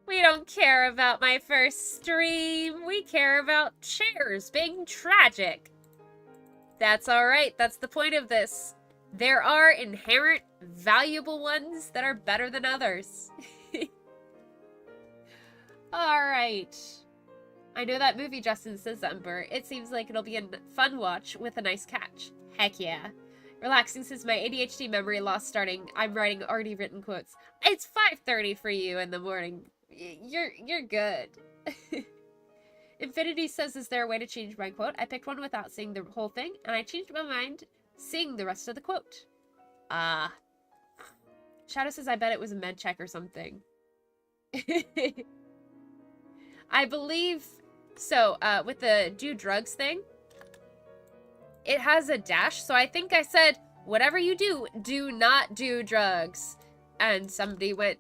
We don't care about my first stream. We care about chairs being tragic. That's alright. That's the point of this. There are inherent, valuable ones that are better than others. Alright. I know that movie, Justin, says Umber. It seems like it'll be a fun watch with a nice catch. Heck yeah. Relaxing since my ADHD memory loss starting. I'm writing already written quotes. It's 5:30 for you in the morning. You're good. Infinity says, is there a way to change my quote? I picked one without seeing the whole thing, and I changed my mind seeing the rest of the quote. Shadow says, I bet it was a med check or something. I believe, so, with the do drugs thing, it has a dash, so I think I said, whatever you do, do not do drugs. And somebody went,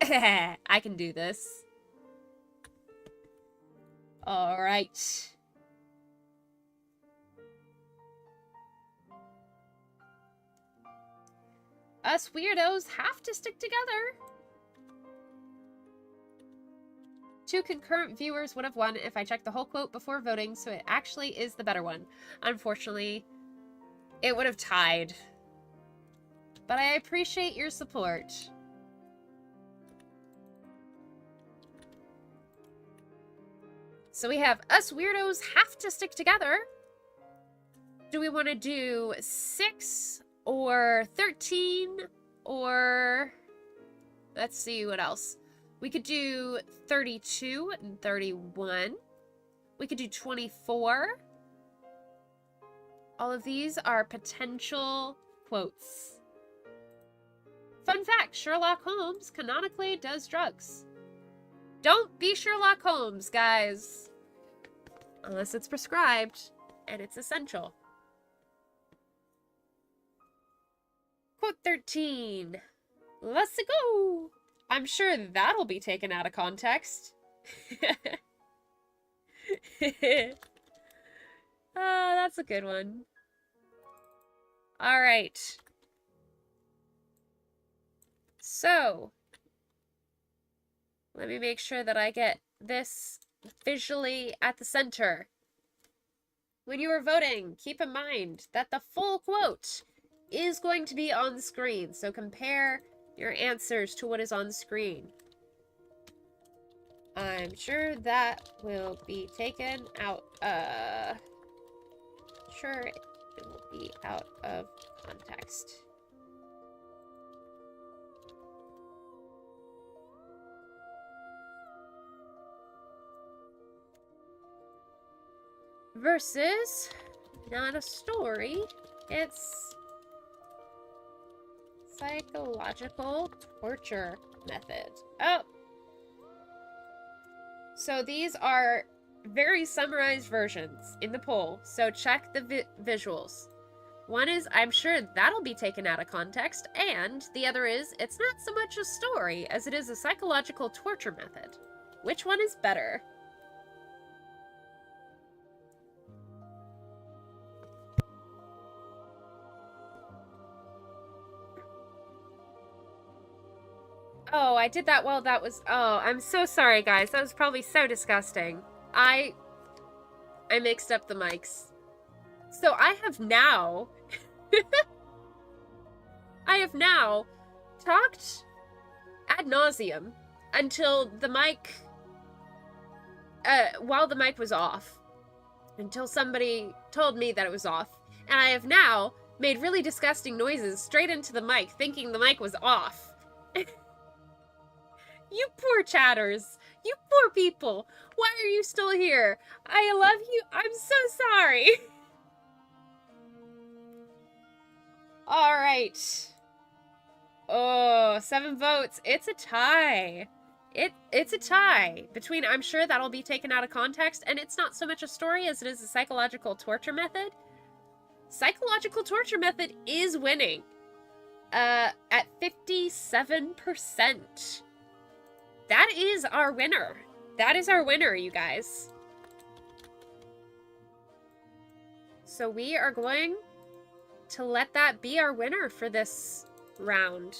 I can do this. Alright. Us weirdos have to stick together. 2 concurrent viewers would have won if I checked the whole quote before voting, so it actually is the better one. Unfortunately, it would have tied. But I appreciate your support. So we have us weirdos have to stick together. Do we want to do 6 or 13 or... Let's see what else. We could do 32 and 31. We could do 24. All of these are potential quotes. Fun fact, Sherlock Holmes canonically does drugs. Don't be Sherlock Holmes, guys. Unless it's prescribed and it's essential. Quote 13. Let's go. I'm sure that'll be taken out of context. That's a good one. All right. So, let me make sure that I get this visually at the center. When you are voting, keep in mind that the full quote is going to be on screen, so compare your answers to what is on screen. I'm sure that will be taken out, sure it will be out of context. Versus, not a story, it's psychological torture method. Oh! So these are very summarized versions in the poll, so check the visuals. One is, I'm sure that'll be taken out of context, and the other is, it's not so much a story as it is a psychological torture method. Which one is better? Oh, I did that while that was... Oh, I'm so sorry, guys. That was probably so disgusting. I mixed up the mics. So I have now... I have now talked ad nauseum until the mic... while the mic was off. Until somebody told me that it was off. And I have now made really disgusting noises straight into the mic, thinking the mic was off. You poor chatters. You poor people. Why are you still here? I love you. I'm so sorry. Alright. Oh, 7 votes. It's a tie. It's a tie between I'm sure that'll be taken out of context and it's not so much a story as it is a psychological torture method. Psychological torture method is winning. At 57%. That is our winner. That is our winner, you guys. So we are going to let that be our winner for this round.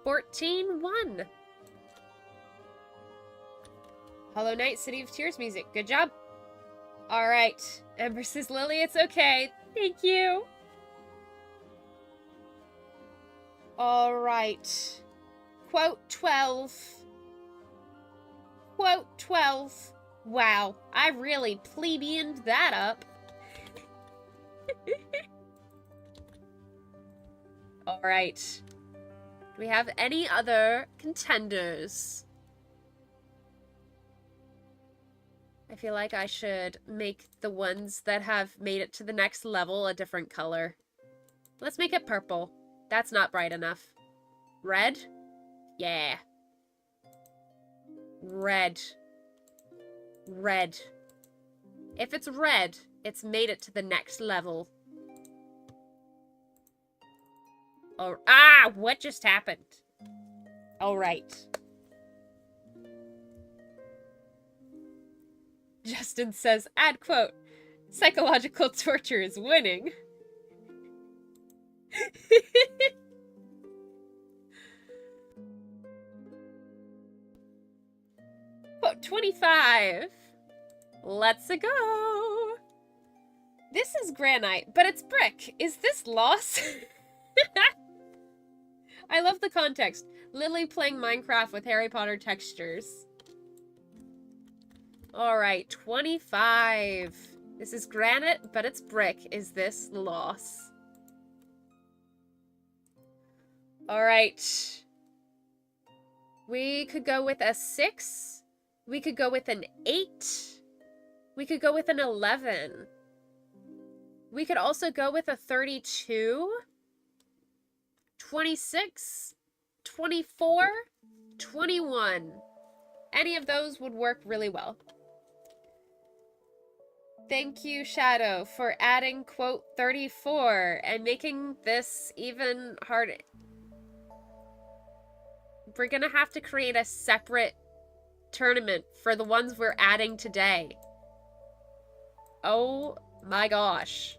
14-1. Hollow Knight, City of Tears music. Good job. Alright. Ember says, Lily, it's okay. Thank you. Alright. Quote 12. Quote 12. Wow, I really plebeianed that up. Alright. Do we have any other contenders? I feel like I should make the ones that have made it to the next level a different color. Let's make it purple. That's not bright enough. Red? Yeah. Red. Red. If it's red, it's made it to the next level. Oh, what just happened? Alright. Justin says, add quote, psychological torture is winning. Quote 25. Let's go. This is granite, but it's brick. Is this loss? I love the context. Lily playing Minecraft with Harry Potter textures. Alright, 25. This is granite, but it's brick. Is this loss? Alright. We could go with a 6. We could go with an 8. We could go with an 11. We could also go with a 32. 26. 24. 21. Any of those would work really well. Thank you, Shadow, for adding quote 34 and making this even harder. We're gonna have to create a separate tournament for the ones we're adding today. Oh my gosh.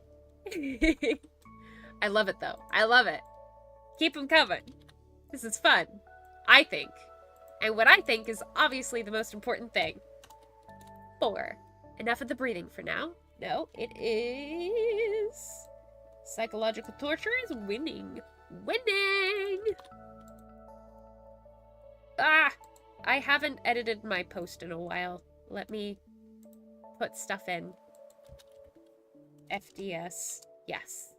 I love it though. I love it. Keep them coming. This is fun. I think. And what I think is obviously the most important thing. 4. Enough of the breathing for now. No, it is... Psychological torture is winning. Winning! I haven't edited my post in a while. Let me put stuff in. FDS. Yes.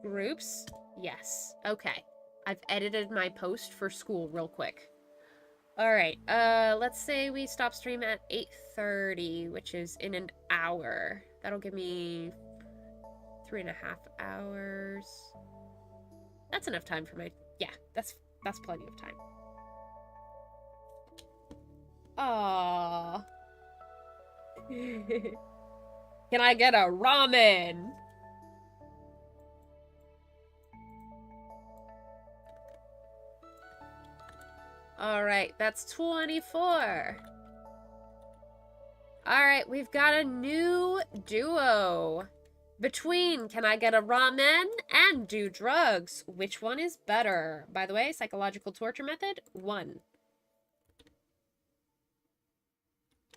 Groups? Yes. Okay. I've edited my post for school real quick. Alright, let's say we stop stream at 8:30, which is in an hour. That'll give me 3.5 hours. That's enough time for my... Yeah, that's plenty of time. Aww. Can I get a ramen? Alright, that's 24. Alright, we've got a new duo. Between Can I Get a Ramen and Do Drugs. Which one is better? By the way, psychological torture method, 1.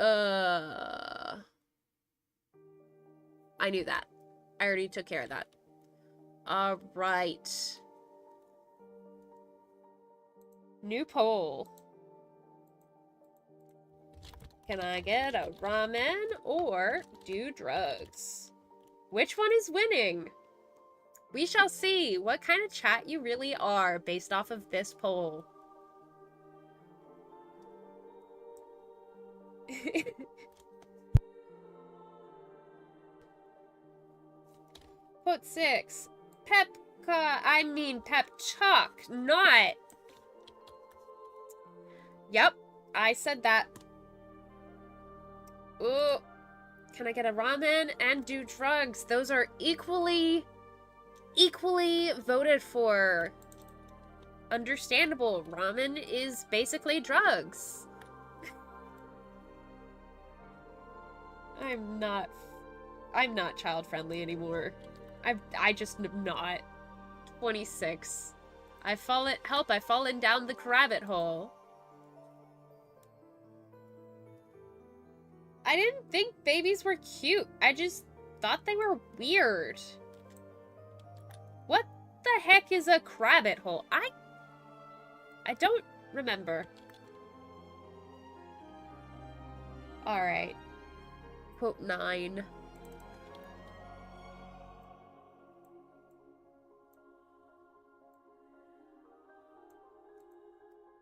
I knew that. I already took care of that. Alright. New poll. Can I get a ramen or do drugs? Which one is winning? We shall see what kind of chat you really are based off of this poll. Quote 6. Pep chalk, not. Yep, I said that. Ooh, can I get a ramen and do drugs? Those are equally voted for. Understandable. Ramen is basically drugs. I'm not child friendly anymore. I just am not. 26. I've fallen down the rabbit hole. I didn't think babies were cute. I just thought they were weird. What the heck is a rabbit hole? I don't remember. Alright. Quote 9.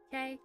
Okay.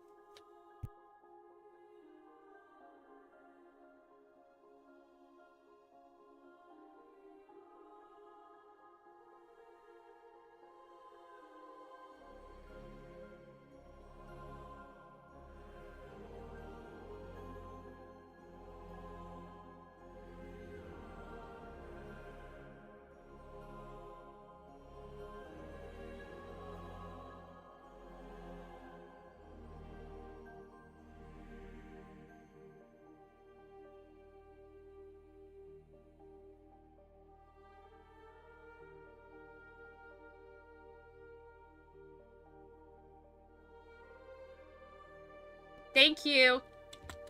Thank you.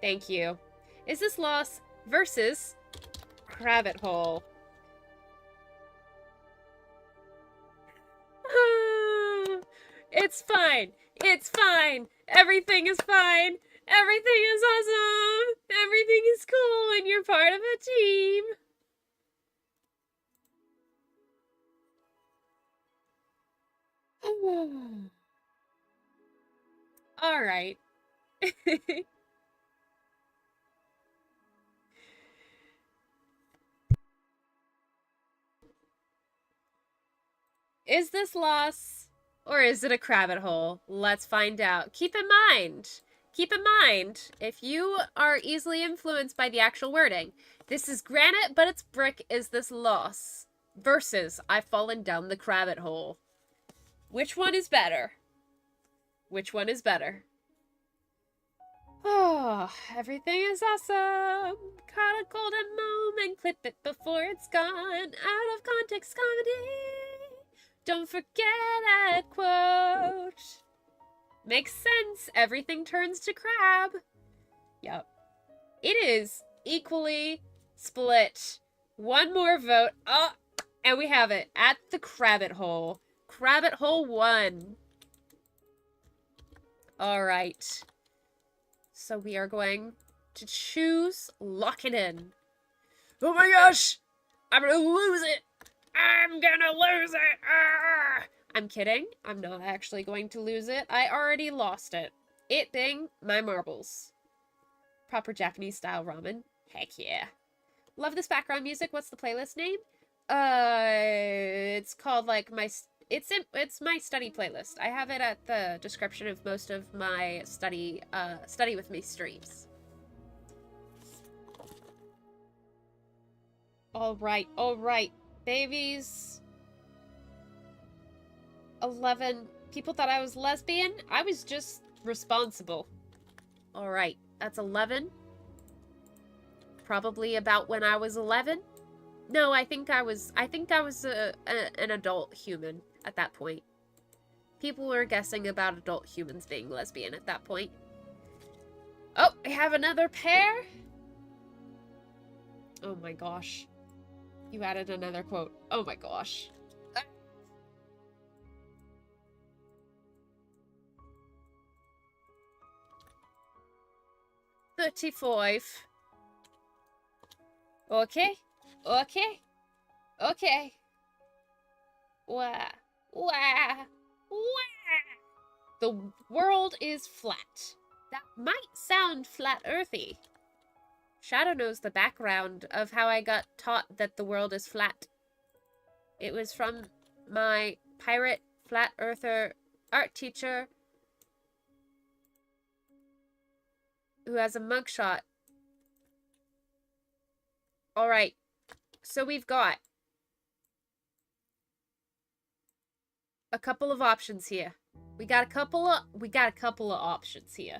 Thank you. Is this loss versus rabbit hole? It's fine. It's fine. Everything is fine. Everything is awesome. Everything is cool and you're part of a team. All right. Is this loss or is it a rabbit hole? Let's find out. Keep in mind, if you are easily influenced by the actual wording, this is granite, but it's brick. Is this loss versus I've fallen down the rabbit hole? Which one is better? Which one is better? Oh, everything is awesome. Caught a golden moment, clip it before it's gone. Out of context comedy. Don't forget that quote. Makes sense. Everything turns to crab. Yep. It is equally split. One more vote. Oh, and we have it at the rabbit hole. Rabbit hole 1. All right. So we are going to choose lock it in. Oh my gosh! I'm gonna lose it! I'm gonna lose it! Ah! I'm kidding. I'm not actually going to lose it. I already lost it. It being my marbles. Proper Japanese style ramen. Heck yeah. Love this background music. What's the playlist name? It's called like my... It's my study playlist. I have it at the description of most of my study with me streams. All right, babies. 11 people thought I was lesbian. I was just responsible. All right, that's 11. Probably about when I was 11. No, I think I was an adult human at that point. People were guessing about adult humans being lesbian at that point. Oh, I have another pair. Oh my gosh. You added another quote. Oh my gosh. 35. Okay. Okay. Okay. Wah. Wah. Wah. The world is flat. That might sound flat earthy. Shadow knows the background of how I got taught that the world is flat. It was from my pirate flat earther art teacher who has a mugshot. Alright, so we've got a couple of options here. We got a couple of options here.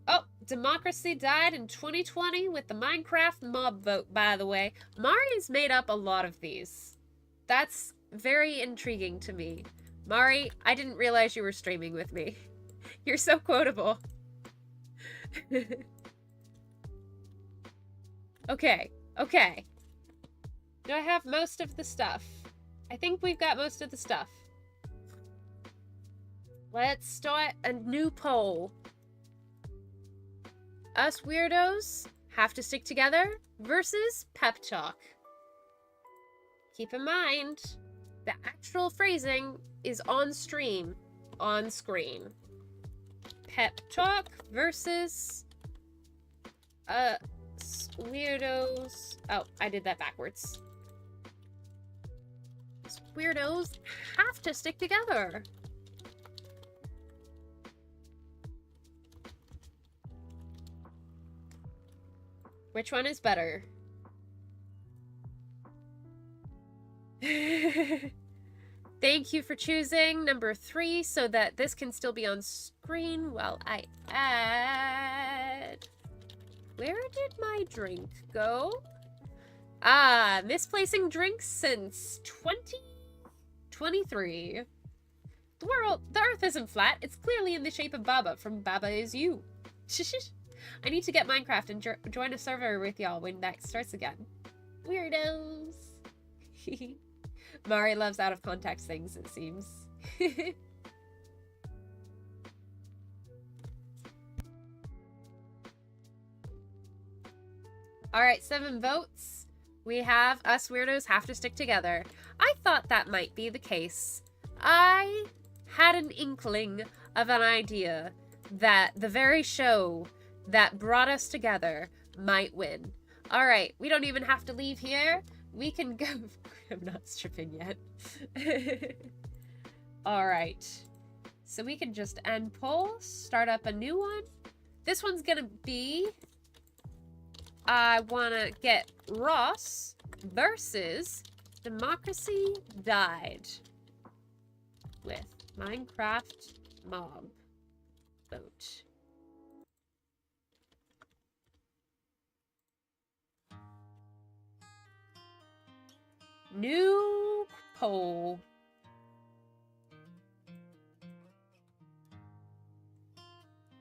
Oh, democracy died in 2020 with the Minecraft mob vote, by the way. Mari's made up a lot of these. That's very intriguing to me. Mari, I didn't realize you were streaming with me. You're so quotable. Okay, okay. Do I have most of the stuff? I think we've got most of the stuff. Let's start a new poll. Us weirdos have to stick together versus pep talk. Keep in mind, the actual phrasing is on stream, on screen. Pep talk versus weirdos. Oh, I did that backwards. Weirdos have to stick together. Which one is better? Thank you for choosing number 3 so that this can still be on screen while I add... Where did my drink go? Ah, misplacing drinks since 2023. The Earth isn't flat. It's clearly in the shape of Baba from Baba Is You. I need to get Minecraft and join a server with y'all when that starts again. Weirdos. Mari loves out of context things, it seems. Alright, 7 votes. We have us weirdos have to stick together. I thought that might be the case. I had an inkling of an idea that the very show that brought us together might win. Alright, we don't even have to leave here. We can go... I'm not stripping yet. Alright. So we can just end poll, start up a new one. This one's gonna be... I wanna get Ross versus Democracy Died with Minecraft Mob vote. New poll.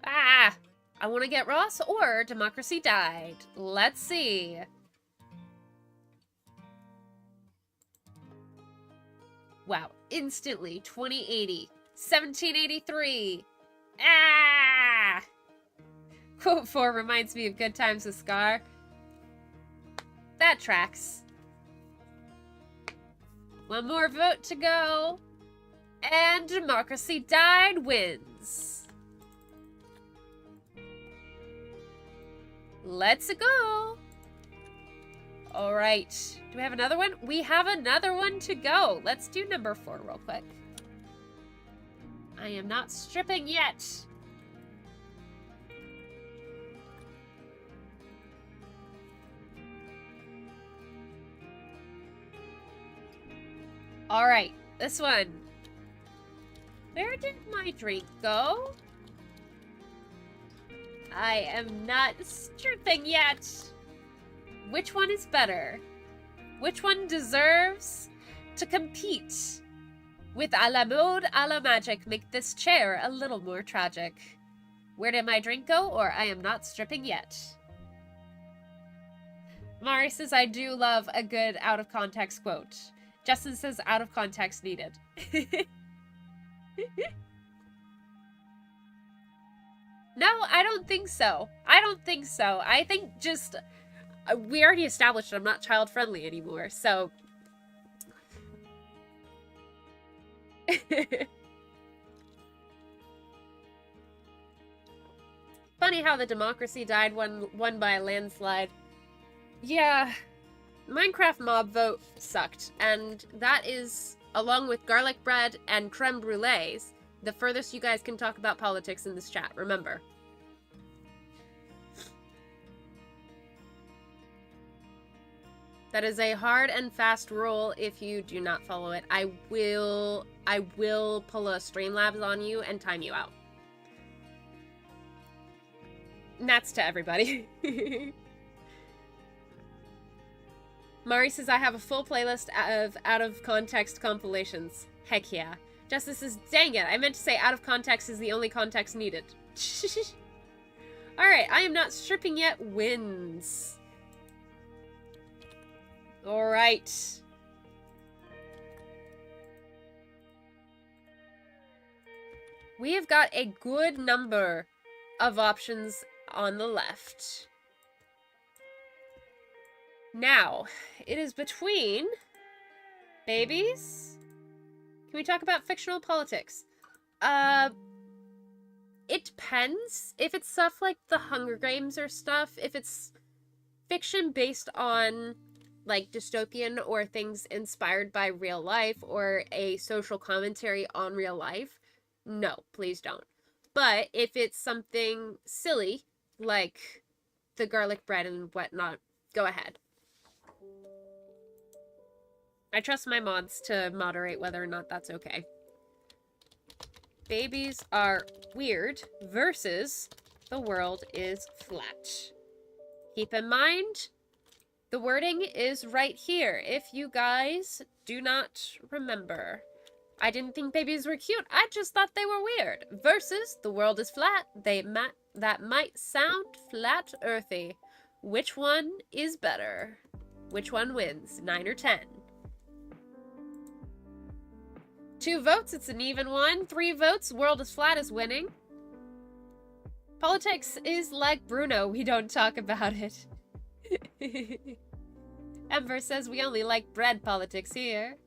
Ah! I want to get Ross or Democracy Died. Let's see. Wow. Instantly. 2080. 1783. Ah! Quote 4 reminds me of good times with Scar. That tracks. One more vote to go. And Democracy Died wins. Let's go. All right. Do we have another one? We have another one to go. Let's do number 4 real quick. I am not stripping yet. All right. This one. Where did my drink go? I am not stripping yet. Which one is better? Which one deserves to compete with a la mode, a la magic? Make this chair a little more tragic. Where did my drink go? Or I am not stripping yet. Mari says, I do love a good out of context quote. Justin says, out of context needed. No, I don't think so. I don't think so. I think just... we already established I'm not child-friendly anymore, so... Funny how the Democracy Died won by a landslide. Yeah, Minecraft mob vote sucked, and that is, along with garlic bread and creme brulees, the furthest you guys can talk about politics in this chat, remember. That is a hard and fast rule if you do not follow it. I will pull a Streamlabs on you and time you out. And that's to everybody. Mari says, I have a full playlist of out-of-context compilations. Heck yeah. Justice says, dang it, I meant to say out of context is the only context needed. Alright, I am not stripping yet. Wins. Alright. We have got a good number of options on the left. Now, it is between babies. Can we talk about fictional politics? It depends. If it's stuff like the Hunger Games or stuff, if it's fiction based on like dystopian or things inspired by real life or a social commentary on real life, no, please don't. But if it's something silly, like the garlic bread and whatnot, go ahead. I trust my mods to moderate whether or not that's okay. Babies are weird versus the world is flat. Keep in mind, the wording is right here if you guys do not remember. I didn't think babies were cute, I just thought they were weird. Versus the world is flat, that might sound flat earthy. Which one is better? Which one wins? 9 or 10? 2 votes, it's an even one. 3 votes, world is flat is winning. Politics is like Bruno, we don't talk about it. Ember says we only like bread politics here.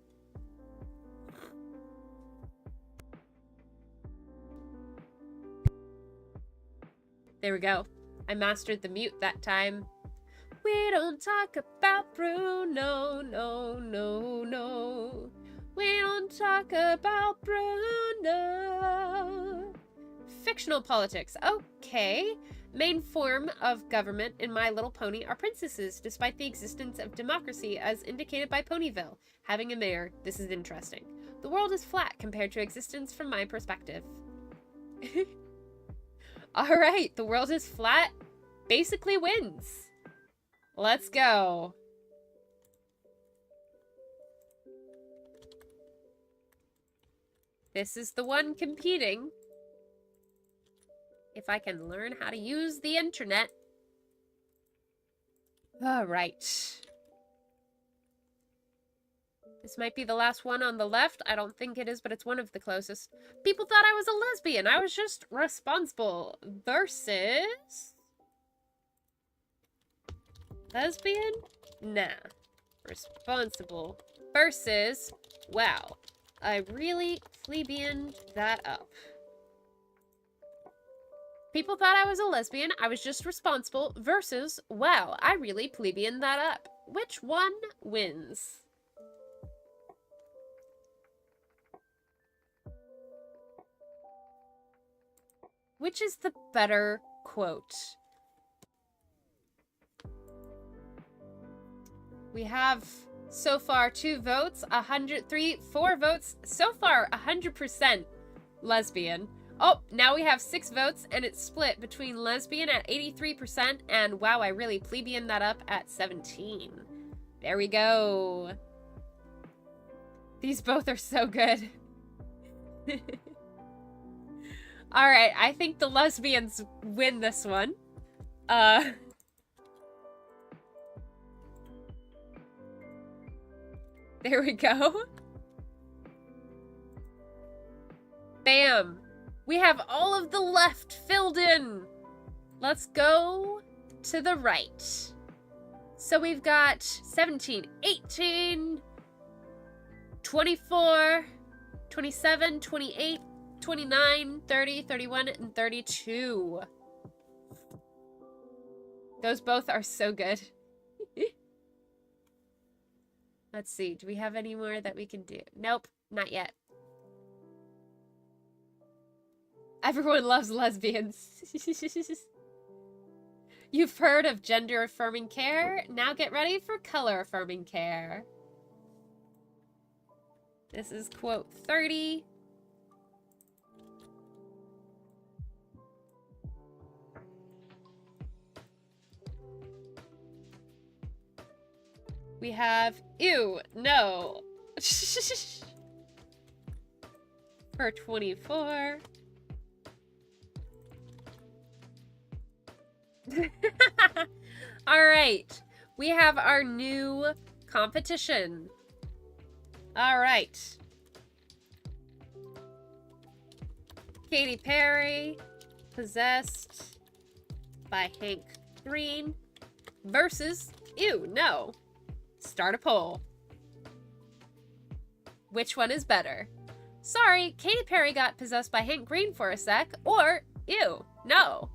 There we go. I mastered the mute that time. We don't talk about Bruno, no, no, no. We don't talk about Bruno. Fictional politics. Okay. Main form of government in My Little Pony are princesses, despite the existence of democracy as indicated by Ponyville. Having a mayor, this is interesting. The world is flat compared to existence from my perspective. Alright, the world is flat basically wins. Let's go. This is the one competing. If I can learn how to use the internet. Alright. This might be the last one on the left. I don't think it is, but it's one of the closest. People thought I was a lesbian. I was just responsible. Versus... lesbian? Nah. Responsible. Versus... wow. I really plebeianed that up. People thought I was a lesbian. I was just responsible. Versus... wow. I really plebeianed that up. Which one wins? Which is the better quote? We have so far 2 votes, 4 votes. So far, 100% lesbian. Oh, now we have 6 votes, and it's split between lesbian at 83% and wow, I really plebeian that up at 17. There we go. These both are so good. Alright, I think the lesbians win this one. There we go. Bam! We have all of the left filled in. Let's go to the right. So we've got 17, 18, 24, 27, 28, 29, 30, 31, and 32. Those both are so good. Let's see. Do we have any more that we can do? Nope, not yet. Everyone loves lesbians. You've heard of gender-affirming care? Now get ready for color-affirming care. This is quote 30. We have, ew, no. For 24. All right. We have our new competition. All right. Katy Perry, possessed by Hank Green, versus, ew, no. Start a poll. Which one is better? Sorry, Katy Perry got possessed by Hank Green for a sec, or, ew, no.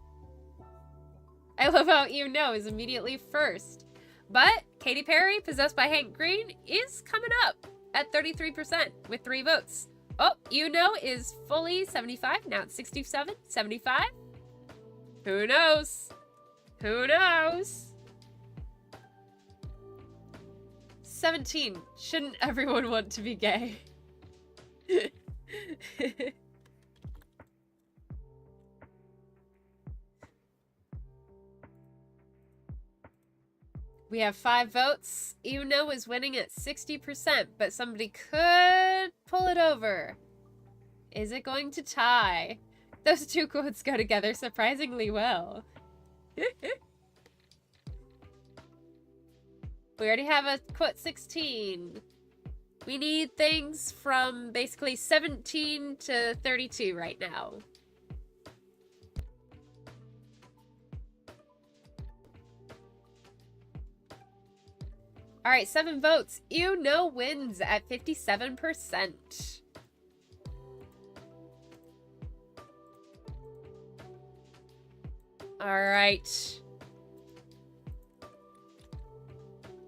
I love how ew, no is immediately first. But Katy Perry, possessed by Hank Green, is coming up at 33% with 3 votes. Oh, you know is fully 75. Now it's 67, 75. Who knows? Who knows? 17. Shouldn't everyone want to be gay? We have 5 votes. Uno is winning at 60%, but somebody could pull it over. Is it going to tie? Those 2 quotes go together surprisingly well. We already have a quote 16. We need things from basically 17 to 32 right now. All right, 7 votes. Uno wins at 57%. All right.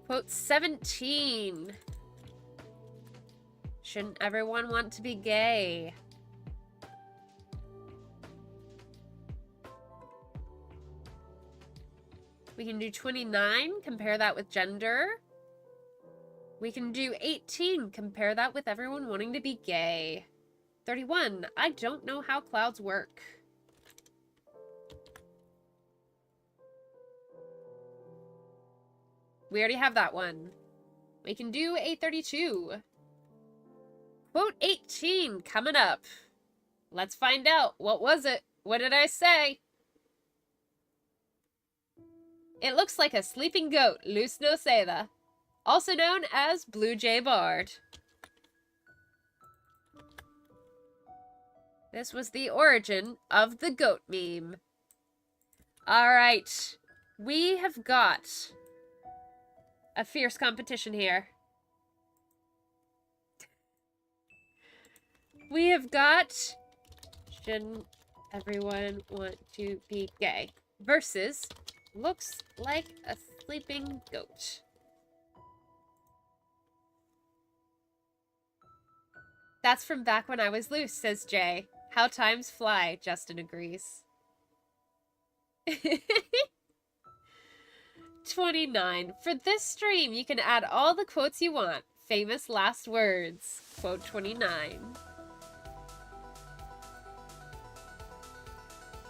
Quote 17. Shouldn't everyone want to be gay? We can do 29, compare that with gender. We can do 18, compare that with everyone wanting to be gay. 31, I don't know how clouds work. We already have that one. We can do a 32. Quote 18 coming up. Let's find out. What was it? What did I say? It looks like a sleeping goat, Luz Noceda, also known as Blue Jay Bard. This was the origin of the goat meme. Alright. We have got a fierce competition here. We have got shouldn't everyone want to be gay versus looks like a sleeping goat. That's from back when I was loose, says Jay. How times fly, Justin agrees. 29. For this stream, you can add all the quotes you want. Famous last words. Quote 29.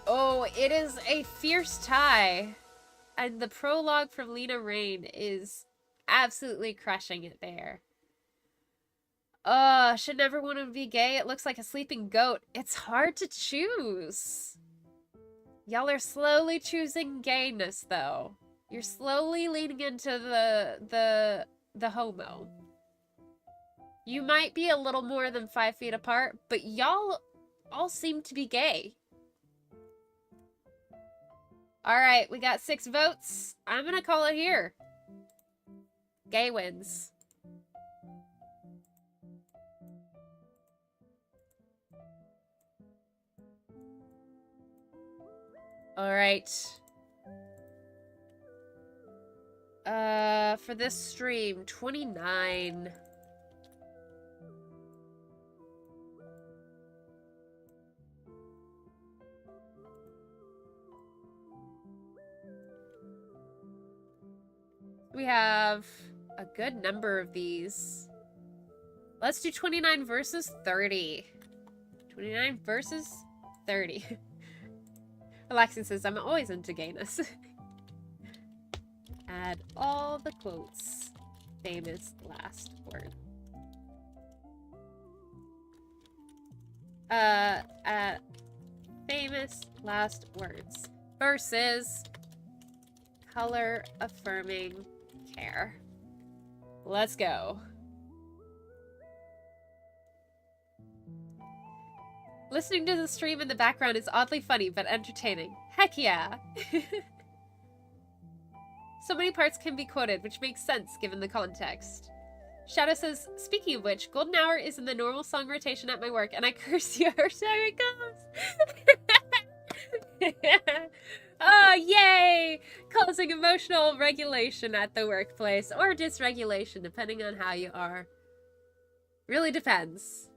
Oh, it is a fierce tie. And the prologue from Lena Rain is absolutely crushing it there. Should everyone be gay? It looks like a sleeping goat. It's hard to choose. Y'all are slowly choosing gayness, though. You're slowly leaning into the homo. You might be a little more than 5 feet apart, but y'all all seem to be gay. Alright, we got 6 votes. I'm gonna call it here. Gay wins. Alright. For this stream, 29. We have a good number of these. Let's do 29 versus 30. 29 versus 30. Alexis says, I'm always into gayness. Add all the quotes. famous last word. Famous last words versus color affirming care. Let's go. Listening to the stream in the background is oddly funny, but entertaining. Heck yeah! So many parts can be quoted, which makes sense given the context. Shadow says, speaking of which, Golden Hour is in the normal song rotation at my work, and I curse you every time it goes. Oh, yay! Causing emotional regulation at the workplace, or dysregulation, depending on how you are. Really depends.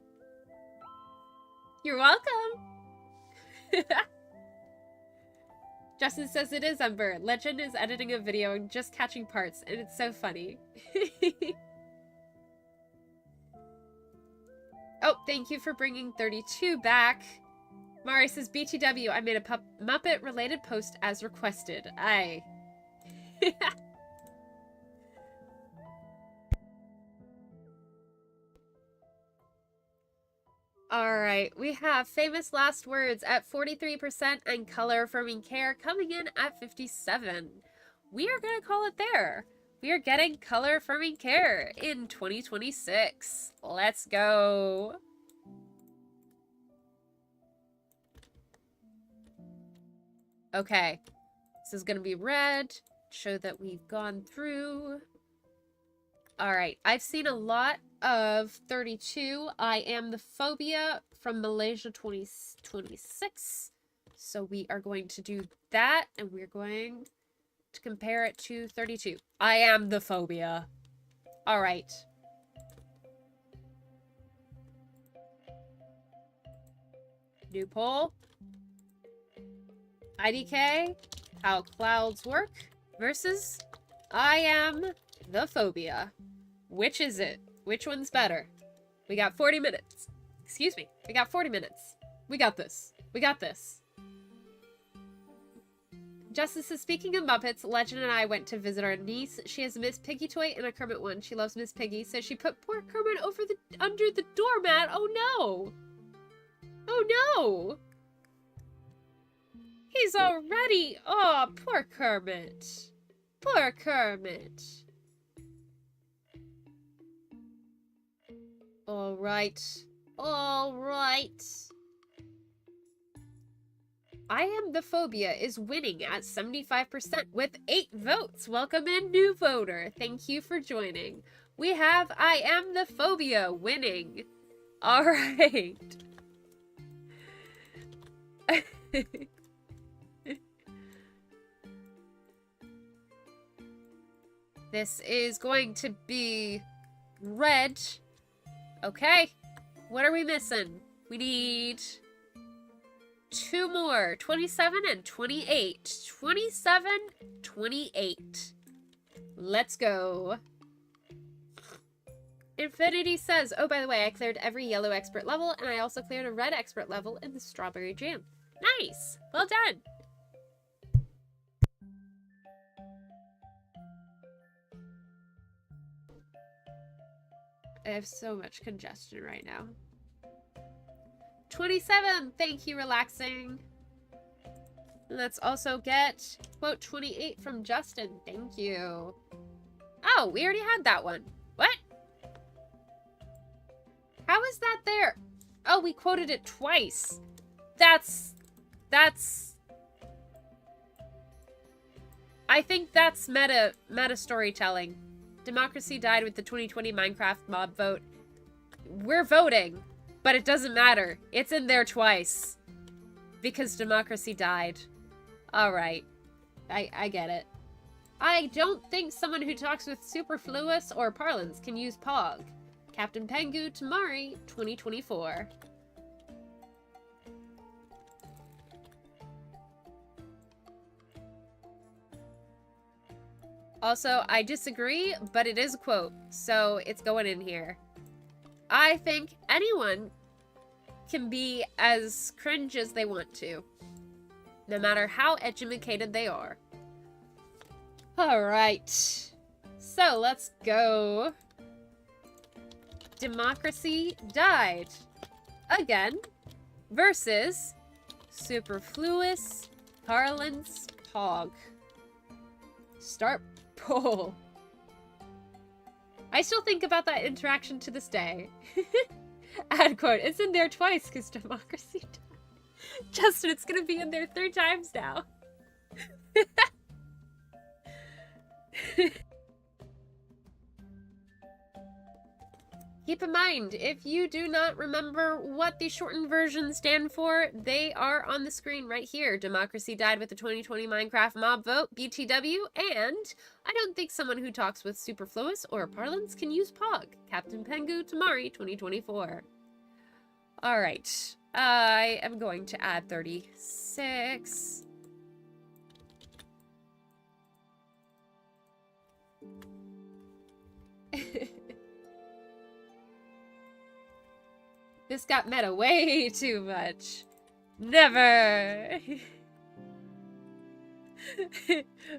You're welcome! Justin says it is Ember. Legend is editing a video and just catching parts, and it's so funny. Oh, thank you for bringing 32 back. Mari says, BTW, I made a Muppet-related post as requested. Aye. Alright, we have famous last words at 43% and color affirming care coming in at 57%. We are going to call it there. We are getting color affirming care in 2026. Let's go. Okay, this is going to be red. Show that we've gone through. Alright, I've seen a lot of 32. I am the phobia from Malaysia 2026. So we are going to do that, and we're going to compare it to 32. I am the phobia. Alright. New poll. IDK, how clouds work, versus I am the phobia. Which is it? Which one's better? We got 40 minutes. Excuse me. We got 40 minutes. We got this. We got this. Justice is speaking of Muppets. Legend and I went to visit our niece. She has a Miss Piggy toy and a Kermit one. She loves Miss Piggy, so she put poor Kermit under the doormat. Oh no! Oh no! He's already... Oh, poor Kermit. Poor Kermit. Alright. Alright. I am the phobia is winning at 75% with 8 votes. Welcome in, new voter. Thank you for joining. We have I am the phobia winning. Alright. This is going to be red. Okay. What are we missing? We need 2 more. 27 and 28. 27, 28. Let's go. Infinity says, oh, by the way, I cleared every yellow expert level, and I also cleared a red expert level in the strawberry jam. Nice. Well done. I have so much congestion right now. 27! Thank you, relaxing. Let's also get quote 28 from Justin. Thank you. Oh, we already had that one. What? How is that there? Oh, we quoted it twice. That's... I think that's meta storytelling. Democracy died with the 2020 Minecraft mob vote. We're voting, but it doesn't matter. It's in there twice. Because democracy died. Alright. I get it. I don't think someone who talks with superfluous or parlance can use POG. Captain Pengu Tamari, 2024. Also, I disagree, but it is a quote, so it's going in here. I think anyone can be as cringe as they want to, no matter how educated they are. Alright. So let's go. Democracy died. Again. Versus Superfluous Parlance Pog. Start poll. I still think about that interaction to this day. Ad quote. It's in there twice because democracy died. Justin, it's gonna be in there 3 times now. Keep in mind, if you do not remember what the shortened versions stand for, they are on the screen right here. Democracy died with the 2020 Minecraft mob vote, BTW, and I don't think someone who talks with superfluous or parlance can use POG. Captain Pengu Tamari 2024. Alright, I am going to add 36. This got meta way too much. Never!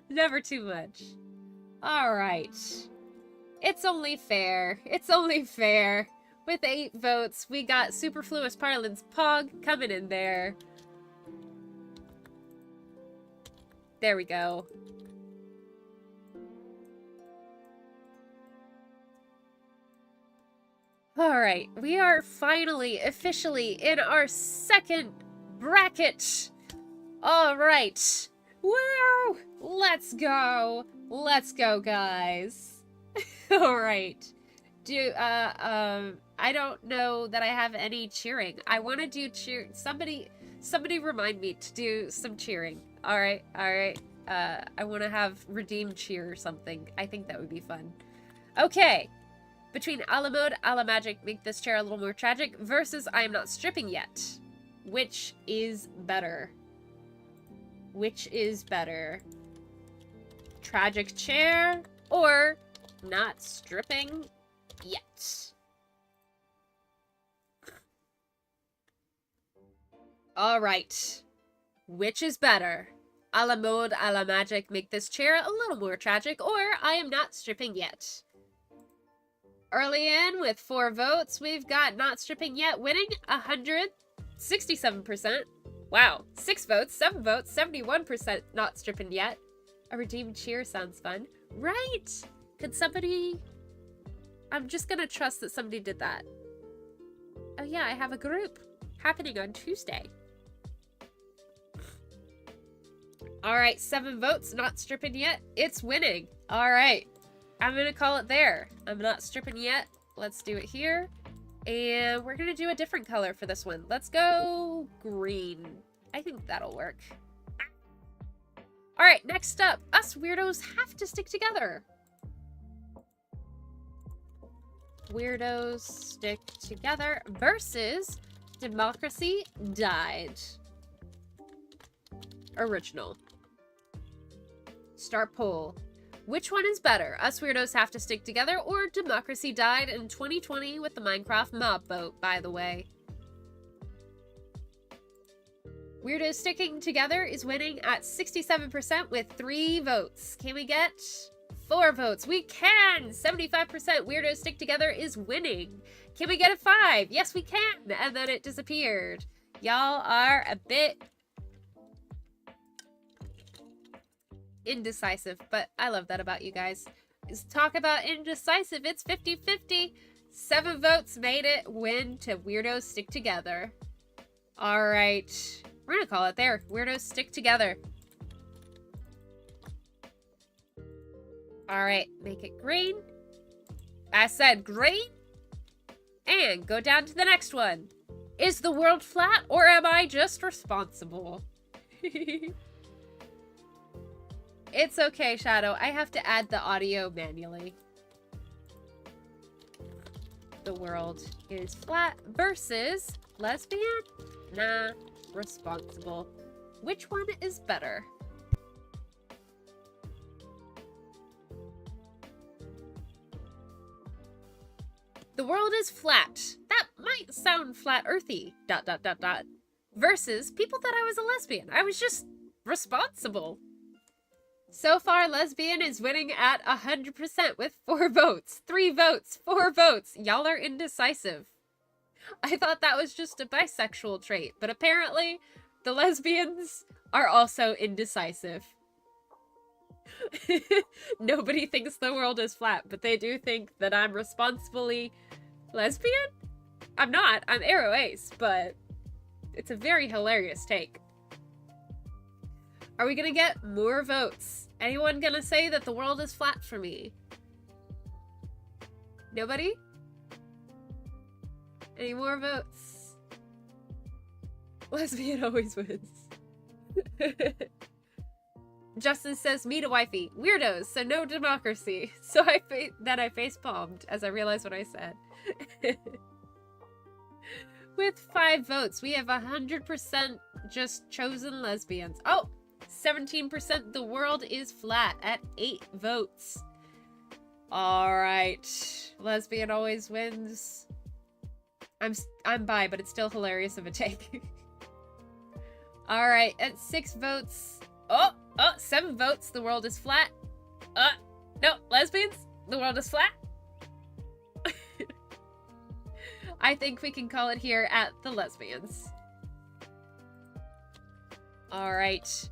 Never too much. Alright. It's only fair. It's only fair. With 8 votes, we got Superfluous Parlance Pog coming in there. There we go. Alright, we are finally, officially in our second bracket. Alright. Woo! Let's go. Let's go, guys. Alright. I don't know that I have any cheering. I want to do cheer. Somebody remind me to do some cheering. Alright, alright. I want to have redeemed cheer or something. I think that would be fun. Okay. Between a la mode, a la magic, make this chair a little more tragic, versus I am not stripping yet. Which is better? Which is better? Tragic chair or not stripping yet? Alright. Which is better? A la mode, a la magic, make this chair a little more tragic, or I am not stripping yet. Early in with 4 votes, we've got not stripping yet winning 167%. Wow, 6 votes, 7 votes, 71% not stripping yet. A redeemed cheer sounds fun. Right! Could somebody... I'm just gonna trust that somebody did that. Oh yeah, I have a group happening on Tuesday. Alright, 7 votes, not stripping yet. It's winning. Alright. I'm gonna call it there. I'm not stripping yet. Let's do it here. And we're gonna do a different color for this one. Let's go green. I think that'll work. Alright, next up. Us weirdos have to stick together. Weirdos stick together versus democracy died. Original. Start poll. Which one is better? Us weirdos have to stick together, or democracy died in 2020 with the Minecraft mob vote, by the way. Weirdos sticking together is winning at 67% with 3 votes. Can we get 4 votes? We can! 75% weirdos stick together is winning. Can we get a 5? Yes, we can! And then it disappeared. Y'all are a bit indecisive, but I love that about you guys. Talk about indecisive, it's 50-50. 7 votes made it win to weirdos stick together. Alright, we're gonna call it there. Weirdos stick together. Alright, make it green. I said green. And go down to the next one. Is the world flat, or am I just responsible? It's okay, Shadow. I have to add the audio manually. The world is flat versus lesbian? Nah, responsible. Which one is better? The world is flat. That might sound flat earthy. ... Versus people thought I was a lesbian. I was just responsible. So far, lesbian is winning at 100% with 4 votes. 3 votes, 4 votes. Y'all are indecisive. I thought that was just a bisexual trait, but apparently the lesbians are also indecisive. Nobody thinks the world is flat, but they do think that I'm responsibly lesbian? I'm not. I'm Arrow Ace, but it's a very hilarious take. Are we gonna get more votes? Anyone gonna say that the world is flat for me? Nobody? Any more votes? Lesbian always wins. Justin says, meet a wifey. Weirdos, so no democracy. So I face palmed as I realized what I said. With 5 votes, we have 100% just chosen lesbians. Oh, 17% the world is flat at 8 votes. Alright. Lesbian always wins. I'm bi, but it's still hilarious of a take. Alright, at 6 votes. Oh, 7 votes, the world is flat. No, lesbians, the world is flat. I think we can call it here at the lesbians. Alright.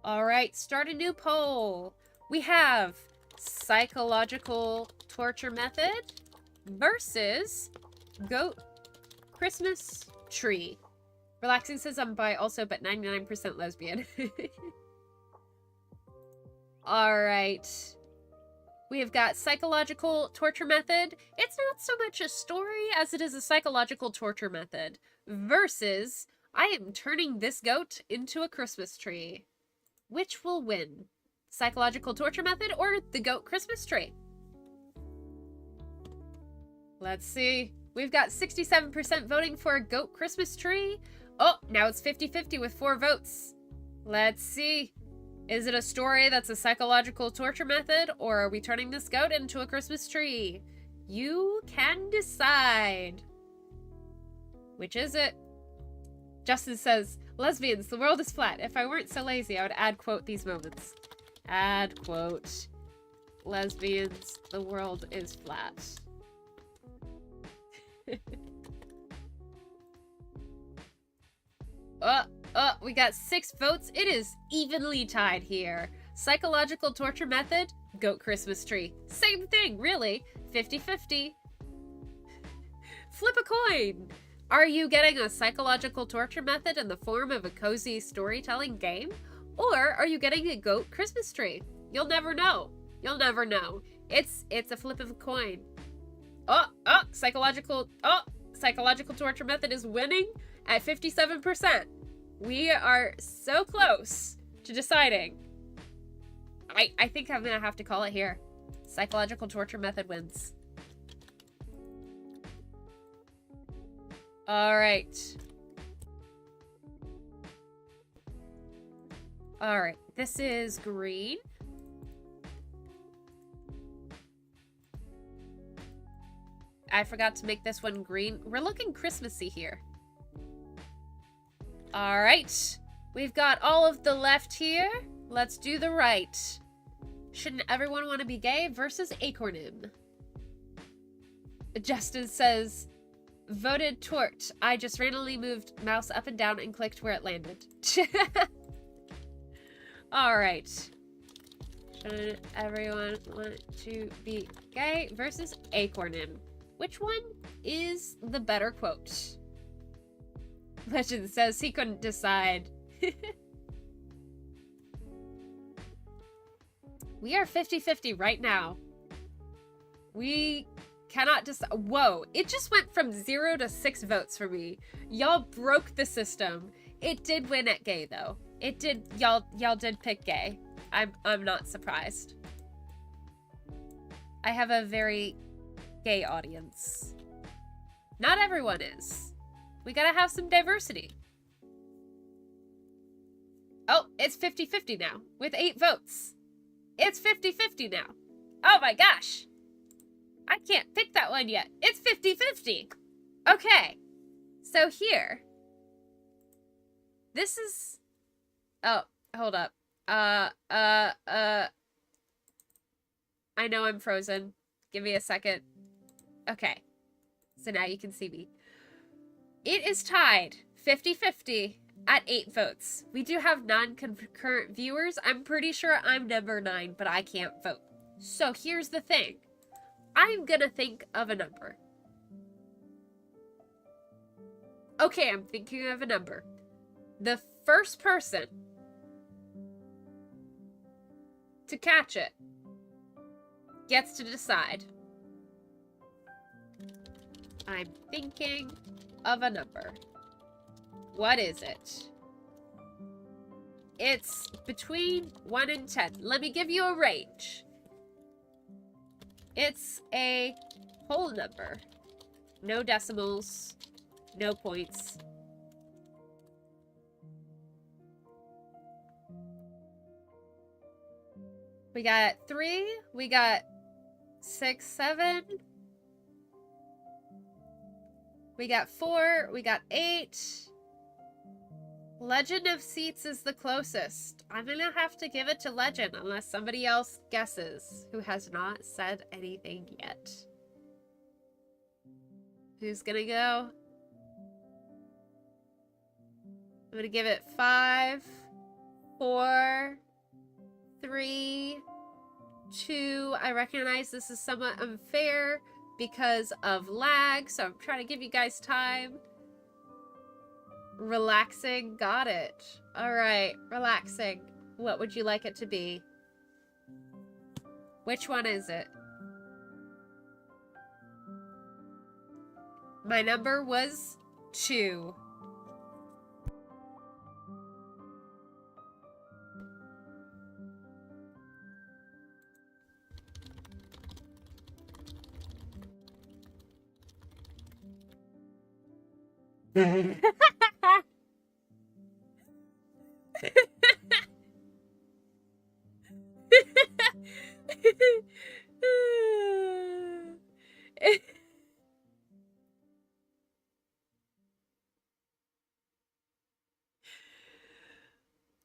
Alright, start a new poll. We have psychological torture method versus goat Christmas tree. Relaxing says I'm bi also, but 99% lesbian. Alright. We have got psychological torture method. It's not so much a story as it is a psychological torture method. Versus, I am turning this goat into a Christmas tree. Which will win? Psychological torture method or the goat Christmas tree? Let's see. We've got 67% voting for a goat Christmas tree. Oh, now it's 50-50 with 4 votes. Let's see. Is it a story that's a psychological torture method, or are we turning this goat into a Christmas tree? You can decide. Which is it? Justin says, lesbians, the world is flat. If I weren't so lazy, I would add quote these moments. Add quote. Lesbians, the world is flat. We got 6 votes. It is evenly tied here. Psychological torture method, goat Christmas tree. Same thing, really. 50-50. Flip a coin. Are you getting a psychological torture method in the form of a cozy storytelling game? Or are you getting a goat Christmas tree? You'll never know. You'll never know. It's a flip of a coin. Psychological torture method is winning at 57%. We are so close to deciding. I think I'm gonna have to call it here. Psychological torture method wins. Alright. Alright, this is green. I forgot to make this one green. We're looking Christmassy here. Alright. We've got all of the left here. Let's do the right. Shouldn't everyone want to be gay versus Acornim? Justin says, voted tort. I just randomly moved mouse up and down and clicked where it landed. Alright. Should everyone want to be gay versus Acornim? Which one is the better quote? Legend says he couldn't decide. We are 50-50 right now. We cannot decide. Whoa, it just went from 0 to 6 votes for me. Y'all broke the system. It did win at gay though. It did. Y'all did pick gay. I'm not surprised. I have a very gay audience. Not everyone is. We gotta have some diversity. Oh, it's 50-50 now, with 8 votes. It's 50-50 now. Oh my gosh. I can't pick that one yet. It's 50-50. Okay. So here. This is... Oh, hold up. I know I'm frozen. Give me a second. Okay. So now you can see me. It is tied 50-50 at 8 votes. We do have non-concurrent viewers. I'm pretty sure I'm number 9, but I can't vote. So here's the thing. I'm gonna think of a number. Okay, I'm thinking of a number. The first person to catch it gets to decide. I'm thinking of a number. What is it? It's between 1 and 10. Let me give you a range. It's a whole number. No decimals. No points. We got 3. We got 6, 7. We got 4. We got 8. Legend of Seats is the closest. I'm gonna have to give it to Legend unless somebody else guesses who has not said anything yet. Who's gonna go? I'm gonna give it 5, 4, 3, 2. I recognize this is somewhat unfair because of lag, so I'm trying to give you guys time. Relaxing, got it. Alright, relaxing. What would you like it to be? Which one is it? My number was 2.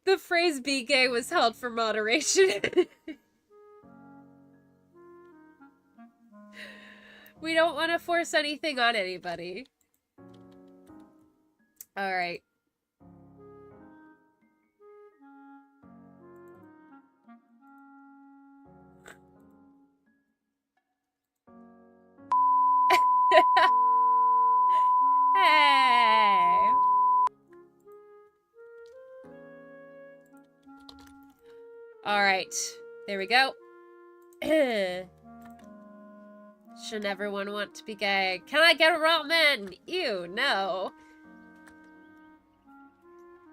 The phrase "be gay" was held for moderation. We don't want to force anything on anybody. Alright. Hey! Alright. There we go. Should everyone want to be gay? Can I get a ramen? Ew, no.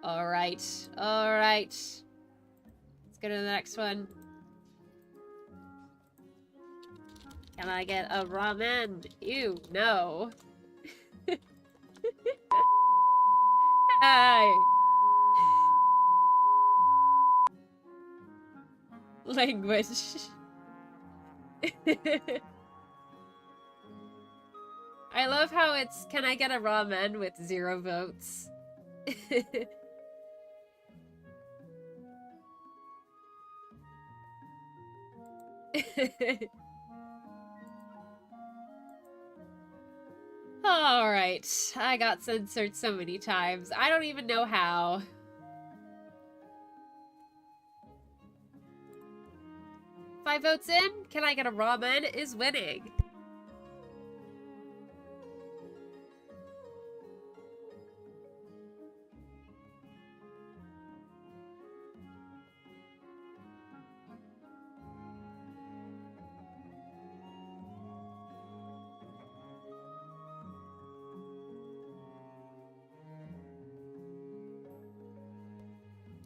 Alright. Alright. Let's go to the next one. Can I get a ramen? Ew, no. Hi. Language. I love how it's, can I get a ramen with 0 votes? Alright, I got censored so many times. I don't even know how. Five votes in, can I get a ramen is winning.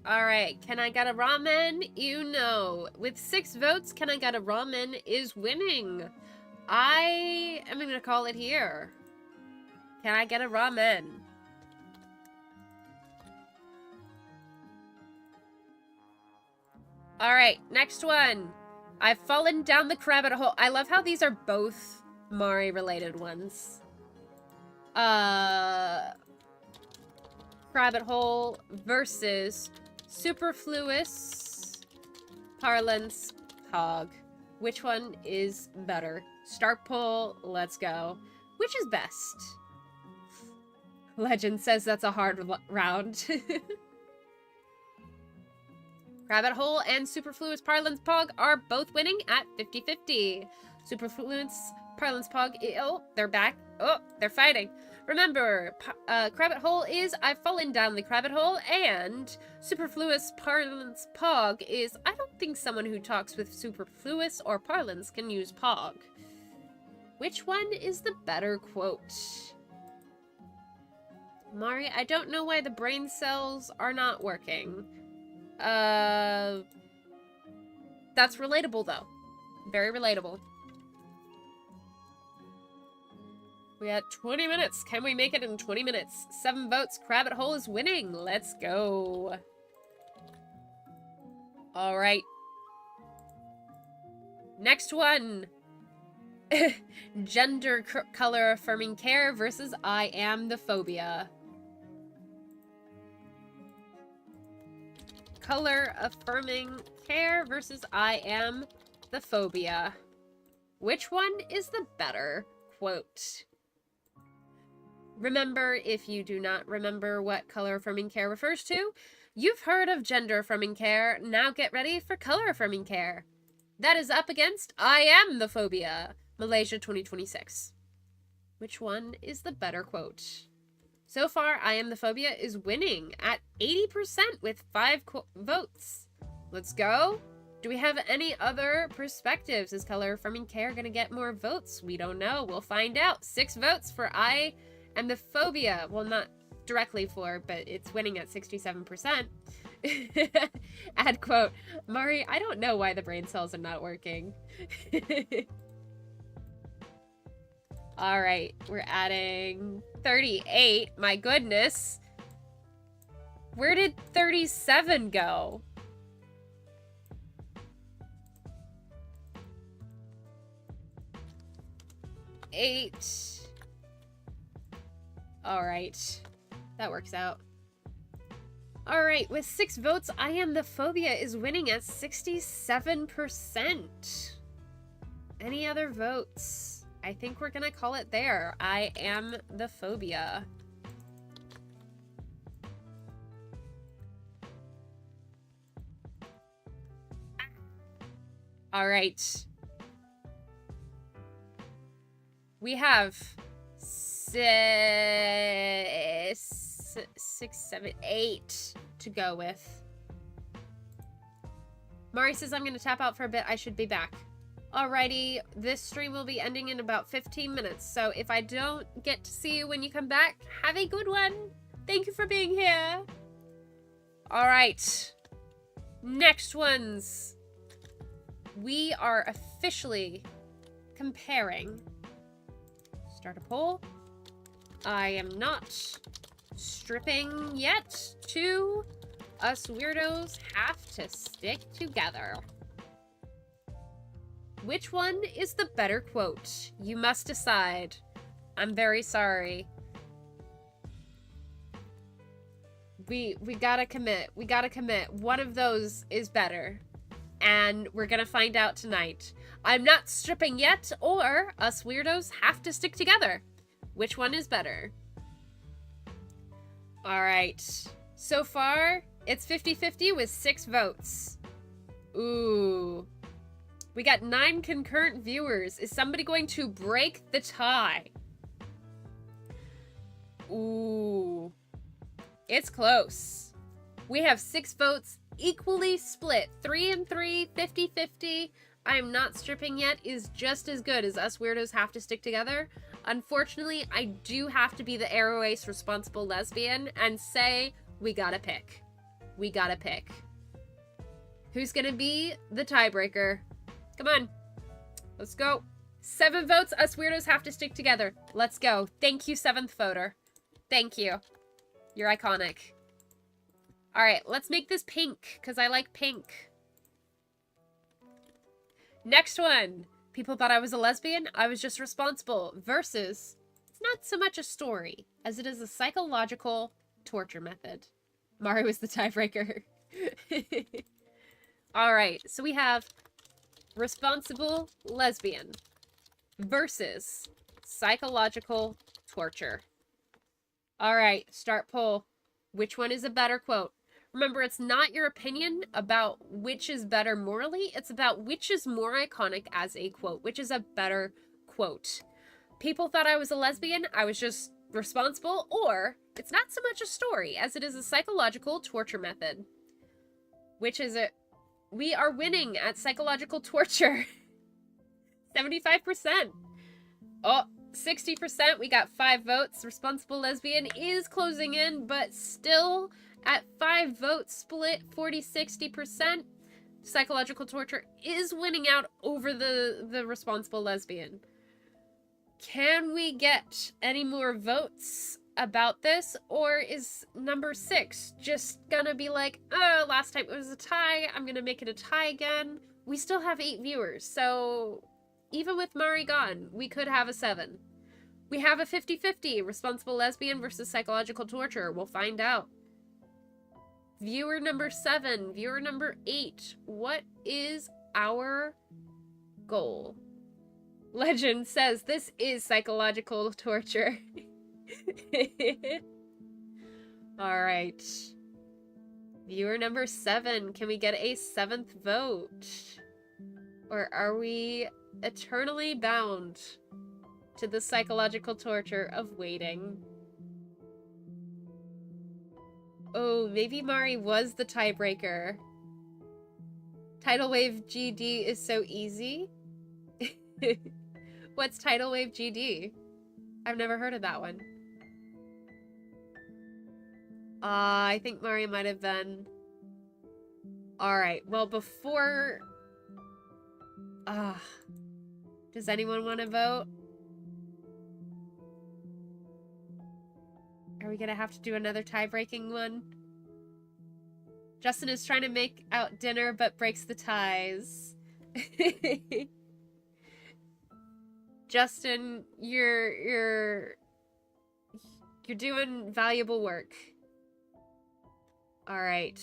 Alright, can I get a ramen? You know. With 6 votes, can I get a ramen is winning. I am gonna call it here. Can I get a ramen? Alright, next one. I've fallen down the rabbit hole. I love how these are both Mari-related ones. Rabbit hole versus superfluous parlance hog. Which one is better? Start poll, let's go. Which is best? Legend says that's a hard round. Rabbit hole and superfluous parlance pog are both winning at 50-50. Superfluous parlance pog, oh, they're back. Oh, they're fighting. Remember, rabbit hole is I've fallen down the rabbit hole, and superfluous parlance pog is I don't think someone who talks with superfluous or parlance can use pog. Which one is the better quote? Mari, I don't know why the brain cells are not working. That's relatable though. Very relatable. We had 20 minutes. Can we make it in 20 minutes? 7 votes. Rabbit hole is winning. Let's go. All right. Next one. Gender color affirming care versus I am the phobia. Color affirming care versus I am the phobia. Which one is the better quote? Remember, if you do not remember what color affirming care refers to, you've heard of gender affirming care. Now get ready for color affirming care. That is up against I am the phobia, Malaysia 2026. Which one is the better quote? So far, I am the phobia is winning at 80% with 5 votes. Let's go. Do we have any other perspectives? Is color affirming care gonna get more votes? We don't know. We'll find out. 6 votes for I am the phobia. Well, not directly for, but it's winning at 67%. Add quote, Mari, I don't know why the brain cells are not working. All right, we're adding 38. My goodness. Where did 37 go? Eight. All right, that works out. All right, with 6 votes, I am the phobia is winning at 67%. Any other votes? I think we're gonna call it there. I am the phobia. All right. We have 6, 7, 8 to go with. Mari says, I'm going to tap out for a bit. I should be back. Alrighty, this stream will be ending in about 15 minutes. So if I don't get to see you when you come back, have a good one. Thank you for being here. All right. Next ones. We are officially comparing. Start a poll. I am not stripping yet. To us weirdos have to stick together. Which one is the better quote? You must decide. I'm very sorry. We gotta commit. We gotta commit. One of those is better. And we're gonna find out tonight. I'm not stripping yet, or us weirdos have to stick together. Which one is better? Alright. So far, it's 50-50 with 6 votes. Ooh. We got 9 concurrent viewers. Is somebody going to break the tie? Ooh. It's close. We have 6 votes equally split. 3 and 3, 50-50. I am not stripping yet is just as good as us weirdos have to stick together. Unfortunately, I do have to be the Aeroace responsible lesbian and say, we gotta pick. We gotta pick. Who's gonna be the tiebreaker? Come on. Let's go. 7 votes, us weirdos have to stick together. Let's go. Thank you, 7th voter. Thank you. You're iconic. Alright, let's make this pink, because I like pink. Next one. People thought I was a lesbian. I was just responsible. Versus, it's not so much a story as it is a psychological torture method. Mari was the tiebreaker. Alright, so we have responsible lesbian versus psychological torture. Alright, start poll. Which one is a better quote? Remember, it's not your opinion about which is better morally. It's about which is more iconic as a quote. Which is a better quote. People thought I was a lesbian. I was just responsible. Or, it's not so much a story as it is a psychological torture method. Which is it? We are winning at psychological torture. 75%. Oh, 60%. We got 5 votes. Responsible lesbian is closing in, but still at 5 votes split, 40-60%. Psychological torture is winning out over the responsible lesbian. Can we get any more votes about this, or is number 6 just gonna be like, oh, last time it was a tie, I'm gonna make it a tie again? We still have 8 viewers, so even with Mari gone, we could have a 7. We have a 50-50, responsible lesbian versus psychological torture. We'll find out. Viewer number 7, viewer number 8, what is our goal? Legend says this is psychological torture. Alright. Viewer number 7, can we get a 7th vote? Or are we eternally bound to the psychological torture of waiting? Oh, maybe Mari was the tiebreaker. Tidal Wave GD is so easy. What's Tidal Wave GD? I've never heard of that one. I think Mari might have been. Alright, well before... does anyone want to vote? Are we gonna have to do another tie-breaking one? Justin is trying to make out dinner but breaks the ties. Justin, you're doing valuable work. Alright.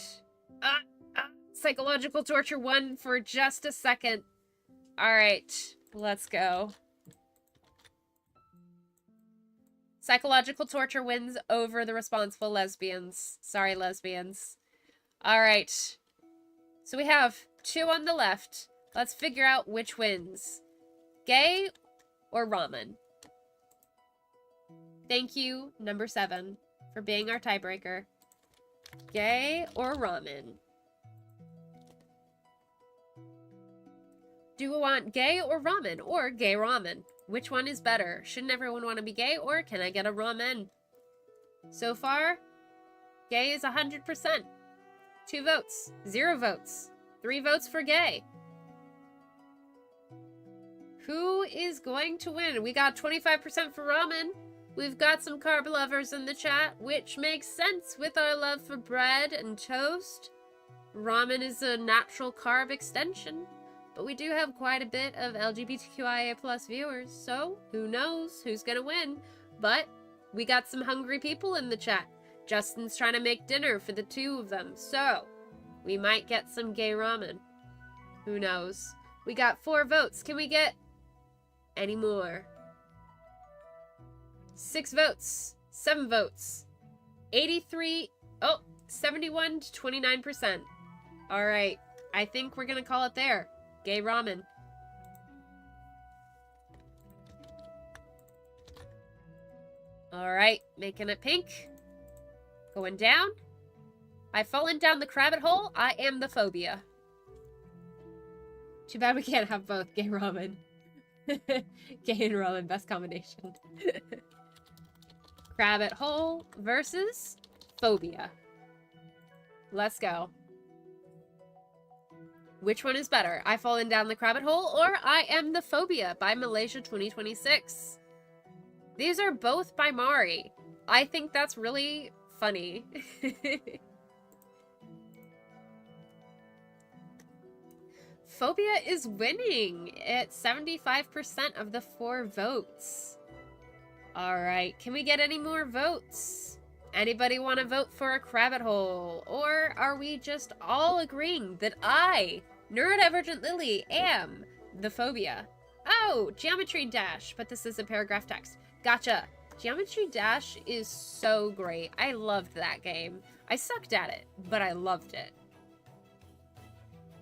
Psychological torture won for just a second. Alright, let's go. Psychological torture wins over the responsible lesbians. Sorry, lesbians. Alright. So we have 2 on the left. Let's figure out which wins. Gay or ramen? Thank you, number 7, for being our tiebreaker. Gay or ramen? Do we want gay or ramen? Or gay ramen? Which one is better? Shouldn't everyone want to be gay, or can I get a ramen? So far, gay is 100%. 2 votes. 0 votes. 3 votes for gay. Who is going to win? We got 25% for ramen. We've got some carb lovers in the chat, which makes sense with our love for bread and toast. Ramen is a natural carb extension. But we do have quite a bit of LGBTQIA+ viewers, so who knows who's gonna win. But we got some hungry people in the chat. Justin's trying to make dinner for the 2 of them, so we might get some gay ramen. Who knows? We got 4 votes. Can we get any more? 6 votes. 7 votes. 81 to 29%. Alright, I think we're gonna call it there. Gay ramen. Alright, making it pink. Going down. I've fallen down the rabbit hole. I am the phobia. Too bad we can't have both. Gay ramen. Gay and ramen, best combination. Rabbit hole versus phobia. Let's go. Which one is better? I Fallen Down the Rabbit Hole or I Am the Phobia by Malaysia 2026? These are both by Mari. I think that's really funny. phobia is winning at 75% of the 4 votes. Alright, can we get any more votes? Anybody want to vote for a rabbit hole? Or are we just all agreeing that I, neurodivergent Lily, am the phobia? Oh, Geometry Dash, but this is a paragraph text. Gotcha. Geometry Dash is so great. I loved that game. I sucked at it, but I loved it.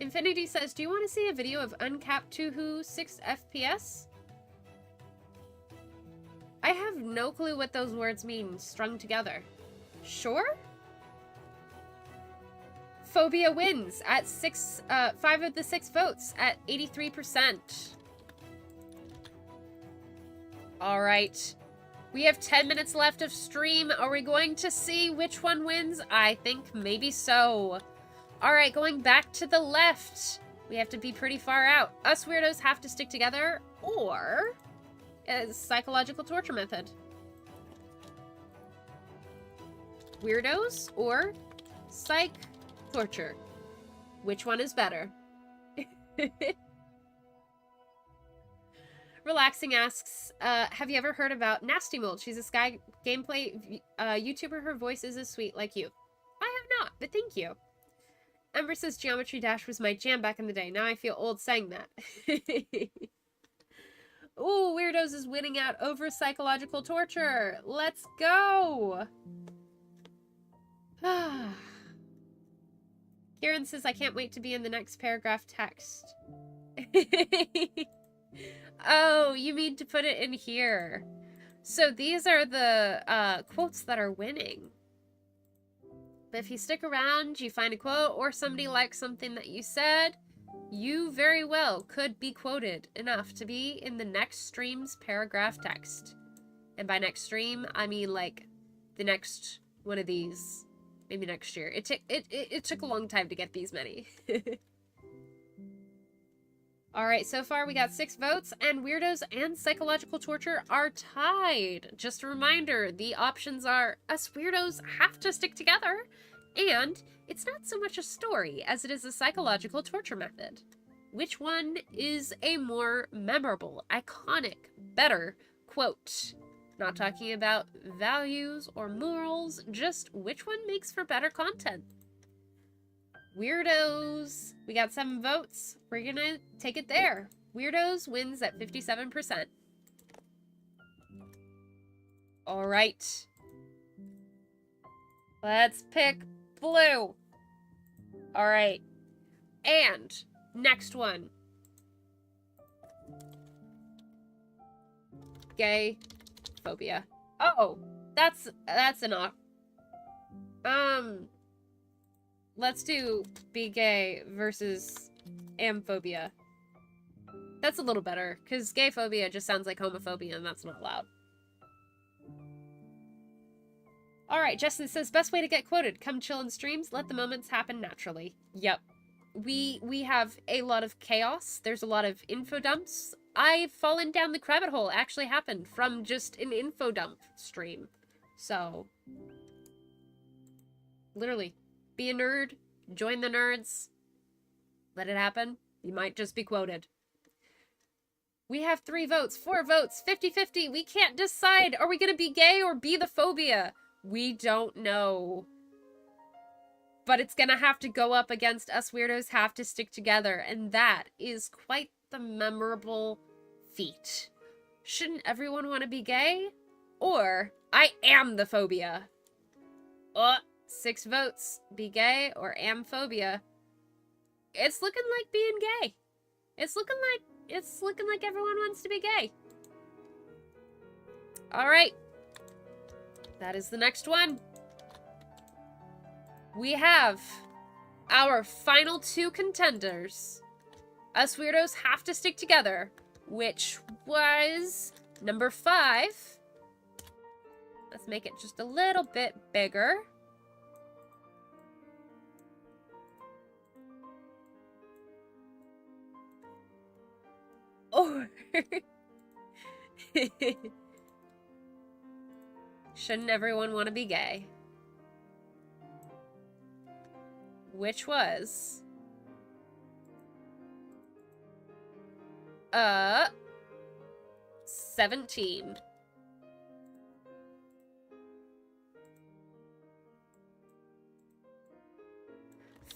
Infinity says, do you want to see a video of uncapped Tuhu 6 FPS? I have no clue what those words mean strung together. Sure? Phobia wins at 5 of the 6 votes at 83%. All right. We have 10 minutes left of stream. Are we going to see which one wins? I think maybe so. All right, going back to the left. We have to be pretty far out. Us weirdos have to stick together, or a psychological torture method. Weirdos or psych torture? Which one is better? Relaxing asks, have you ever heard about Nasty Mold? She's a Sky gameplay YouTuber. Her voice is as sweet like you. I have not, but thank you. Ember says Geometry Dash was my jam back in the day. Now I feel old saying that. Ooh, Weirdos is winning out over psychological torture. Let's go. Kieran says, I can't wait to be in the next paragraph text. Oh, you mean to put it in here. So these are the quotes that are winning. But if you stick around, you find a quote, or somebody likes something that you said, you very well could be quoted enough to be in the next stream's paragraph text. And by next stream, I mean like the next one of these, maybe next year. It took a long time to get these many. Alright, so far we got 6 votes, and Weirdos and Psychological Torture are tied. Just a reminder, the options are, us Weirdos have to stick together, and it's not so much a story as it is a psychological torture method. Which one is a more memorable, iconic, better quote? Not talking about values or morals, just which one makes for better content. Weirdos. We got 7 votes. We're gonna take it there. Weirdos wins at 57%. Alright. Let's pick blue. Alright. And next one. Gay phobia. Oh, that's enough. Let's do be gay versus amphibia. That's a little better, because gay phobia just sounds like homophobia, and that's not allowed. Alright, Justin says, best way to get quoted. Come chill in streams, let the moments happen naturally. Yep. We have a lot of chaos. There's a lot of info dumps. I've fallen down the rabbit hole actually happened from just an info dump stream. So, literally. Be a nerd, join the nerds, let it happen. You might just be quoted. We have 3 votes, 4 votes, 50-50. We can't decide. Are we going to be gay or be the phobia? We don't know. But it's going to have to go up against us weirdos have to stick together. And that is quite the memorable feat. Shouldn't everyone want to be gay? Or, I am the phobia. 6 votes. Be gay or amphibia. It's looking like being gay. It's looking like everyone wants to be gay. Alright. That is the next one. We have our final 2 contenders. Us weirdos have to stick together, which was number 5. Let's make it just a little bit bigger. Or shouldn't everyone want to be gay? Which was 17.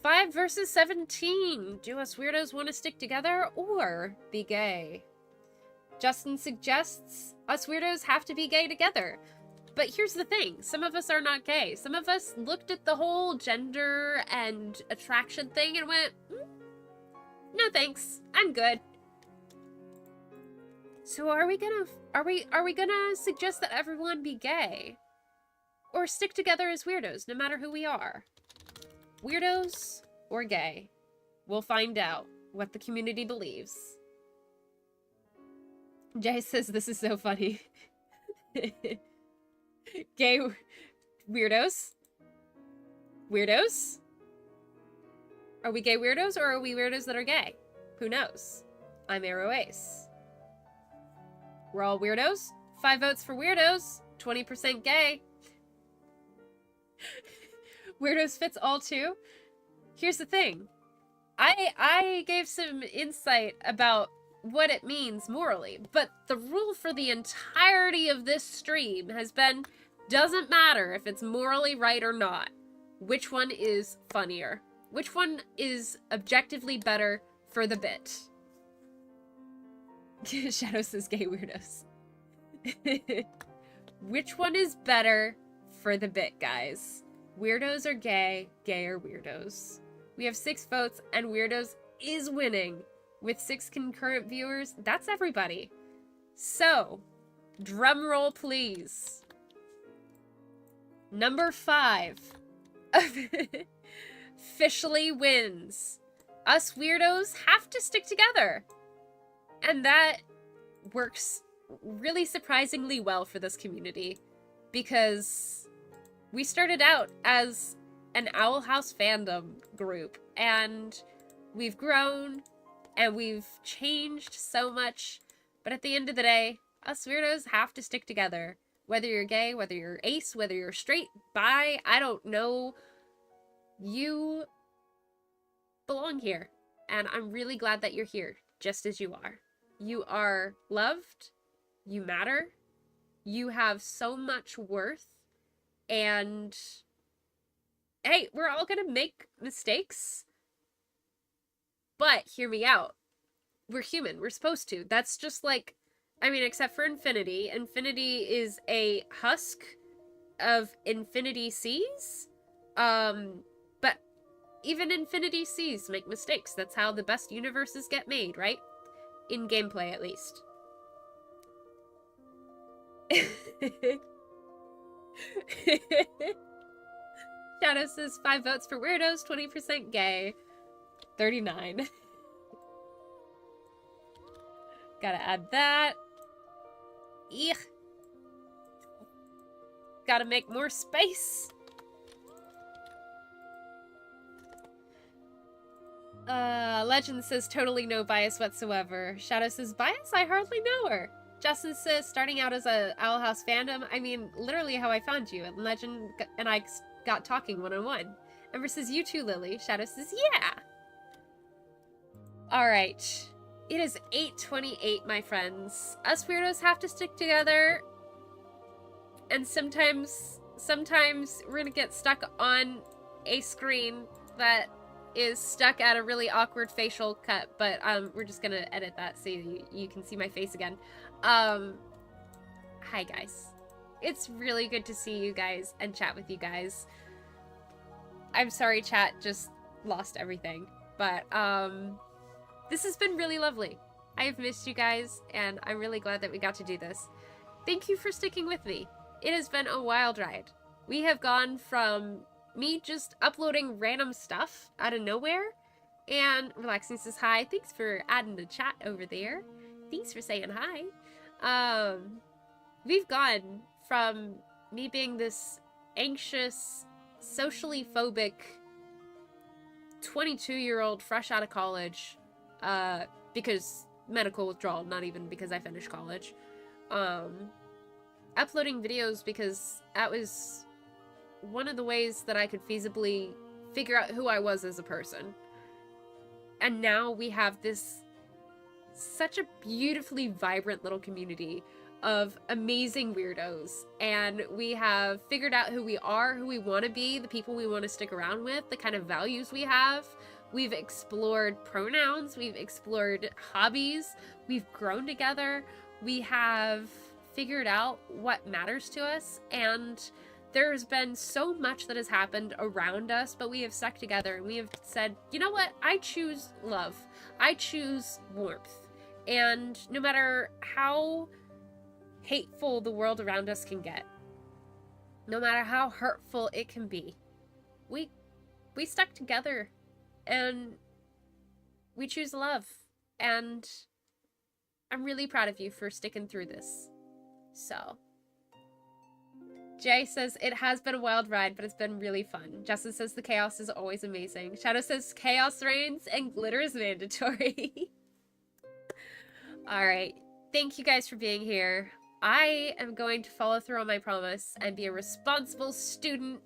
Five versus 17. Do us weirdos want to stick together or be gay? Justin suggests us weirdos have to be gay together. But here's the thing, some of us are not gay. Some of us looked at the whole gender and attraction thing and went, no thanks, I'm good. So are we gonna suggest that everyone be gay? Or stick together as weirdos, no matter who we are? Weirdos or gay? We'll find out what the community believes. Jay says this is so funny. Gay weirdos? Weirdos? Are we gay weirdos or are we weirdos that are gay? Who knows? I'm Arrow Ace. We're all weirdos? 5 votes for weirdos. 20% gay. Weirdos fits all too. Here's the thing. I gave some insight about what it means morally, but the rule for the entirety of this stream has been, doesn't matter if it's morally right or not. Which one is funnier? Which one is objectively better for the bit? Shadow says gay weirdos. Which one is better for the bit, guys? Weirdos are gay, gay are weirdos. We have 6 votes, and weirdos is winning. With 6 concurrent viewers, that's everybody. So, drum roll please. Number 5 officially wins. Us weirdos have to stick together. And that works really surprisingly well for this community, because we started out as an Owl House fandom group, and we've grown, and we've changed so much, but at the end of the day, us weirdos have to stick together. Whether you're gay, whether you're ace, whether you're straight, bi, I don't know, you belong here, and I'm really glad that you're here, just as you are. You are loved, you matter, you have so much worth, and hey, we're all gonna make mistakes, but hear me out. We're human, we're supposed to. That's just like, I mean, except for Infinity. Infinity is a husk of Infinity Seas, but even Infinity Seas make mistakes. That's how the best universes get made, right? In gameplay, at least. Shadow says 5 votes for weirdos, 20% gay, 39. Gotta add that. Eek. Gotta make more space. Legend says totally no bias whatsoever. Shadow says bias? I hardly know her. Justin says starting out as a Owl House fandom. I mean, literally how I found you. And Legend and I got talking one-on-one. Ember says you too, Lily. Shadow says yeah. Alright. It is 8:28, my friends. Us weirdos have to stick together. And sometimes we're gonna get stuck on a screen that is stuck at a really awkward facial cut, but we're just gonna edit that so you can see my face again. Hi guys. It's really good to see you guys and chat with you guys. I'm sorry chat just lost everything, but this has been really lovely. I have missed you guys, and I'm really glad that we got to do this. Thank you for sticking with me. It has been a wild ride. We have gone from me just uploading random stuff out of nowhere, and Relaxing says hi. Thanks for adding the chat over there. Thanks for saying hi. We've gone from me being this anxious, socially phobic 22-year-old fresh out of college, because medical withdrawal, not even because I finished college, uploading videos because that was one of the ways that I could feasibly figure out who I was as a person. And now we have this such a beautifully vibrant little community of amazing weirdos, and we have figured out who we are, who we want to be, the people we want to stick around with, the kind of values we have. We've explored pronouns, we've explored hobbies, we've grown together, we have figured out what matters to us, and there's been so much that has happened around us, but we have stuck together and we have said, you know what, I choose love, I choose warmth, and no matter how hateful the world around us can get, no matter how hurtful it can be, we stuck together and we choose love, and I'm really proud of you for sticking through this. So Jay says, it has been a wild ride, but it's been really fun. Justin says, the chaos is always amazing. Shadow says, chaos reigns and glitter is mandatory. Alright, thank you guys for being here. I am going to follow through on my promise and be a responsible student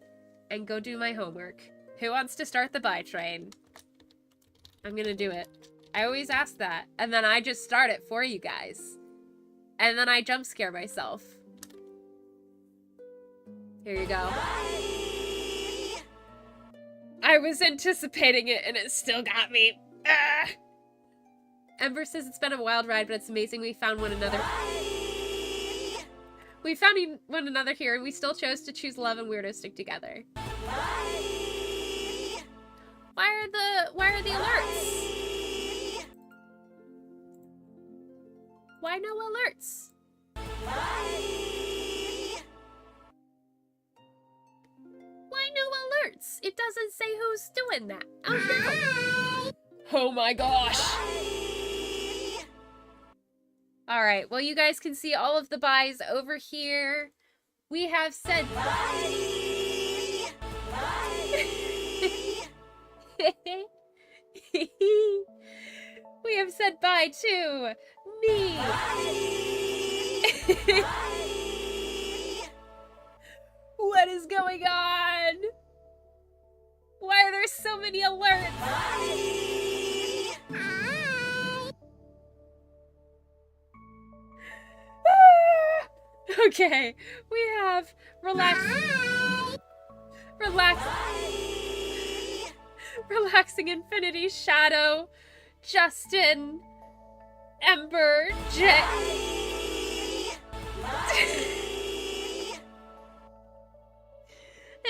and go do my homework. Who wants to start the buy train? I'm gonna do it. I always ask that, and then I just start it for you guys. And then I jump scare myself. Here you go. Bye. I was anticipating it and it still got me. Ah! Ember says it's been a wild ride, but it's amazing we found one another. Bye. We found one another here and we still chose to choose love and weirdo stick together. Bye. Why are the alerts? Why no alerts? Bye. Why no alerts? It doesn't say who's doing that. Oh no. Oh my gosh. Alright, well you guys can see all of the buys over here. We have said bye. We have said bye to me. What is going on? Why are there so many alerts? Okay, we have relaxing Infinity, Shadow, Justin, Ember, Jay,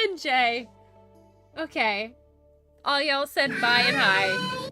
and Jay. Okay, all y'all said bye and hi.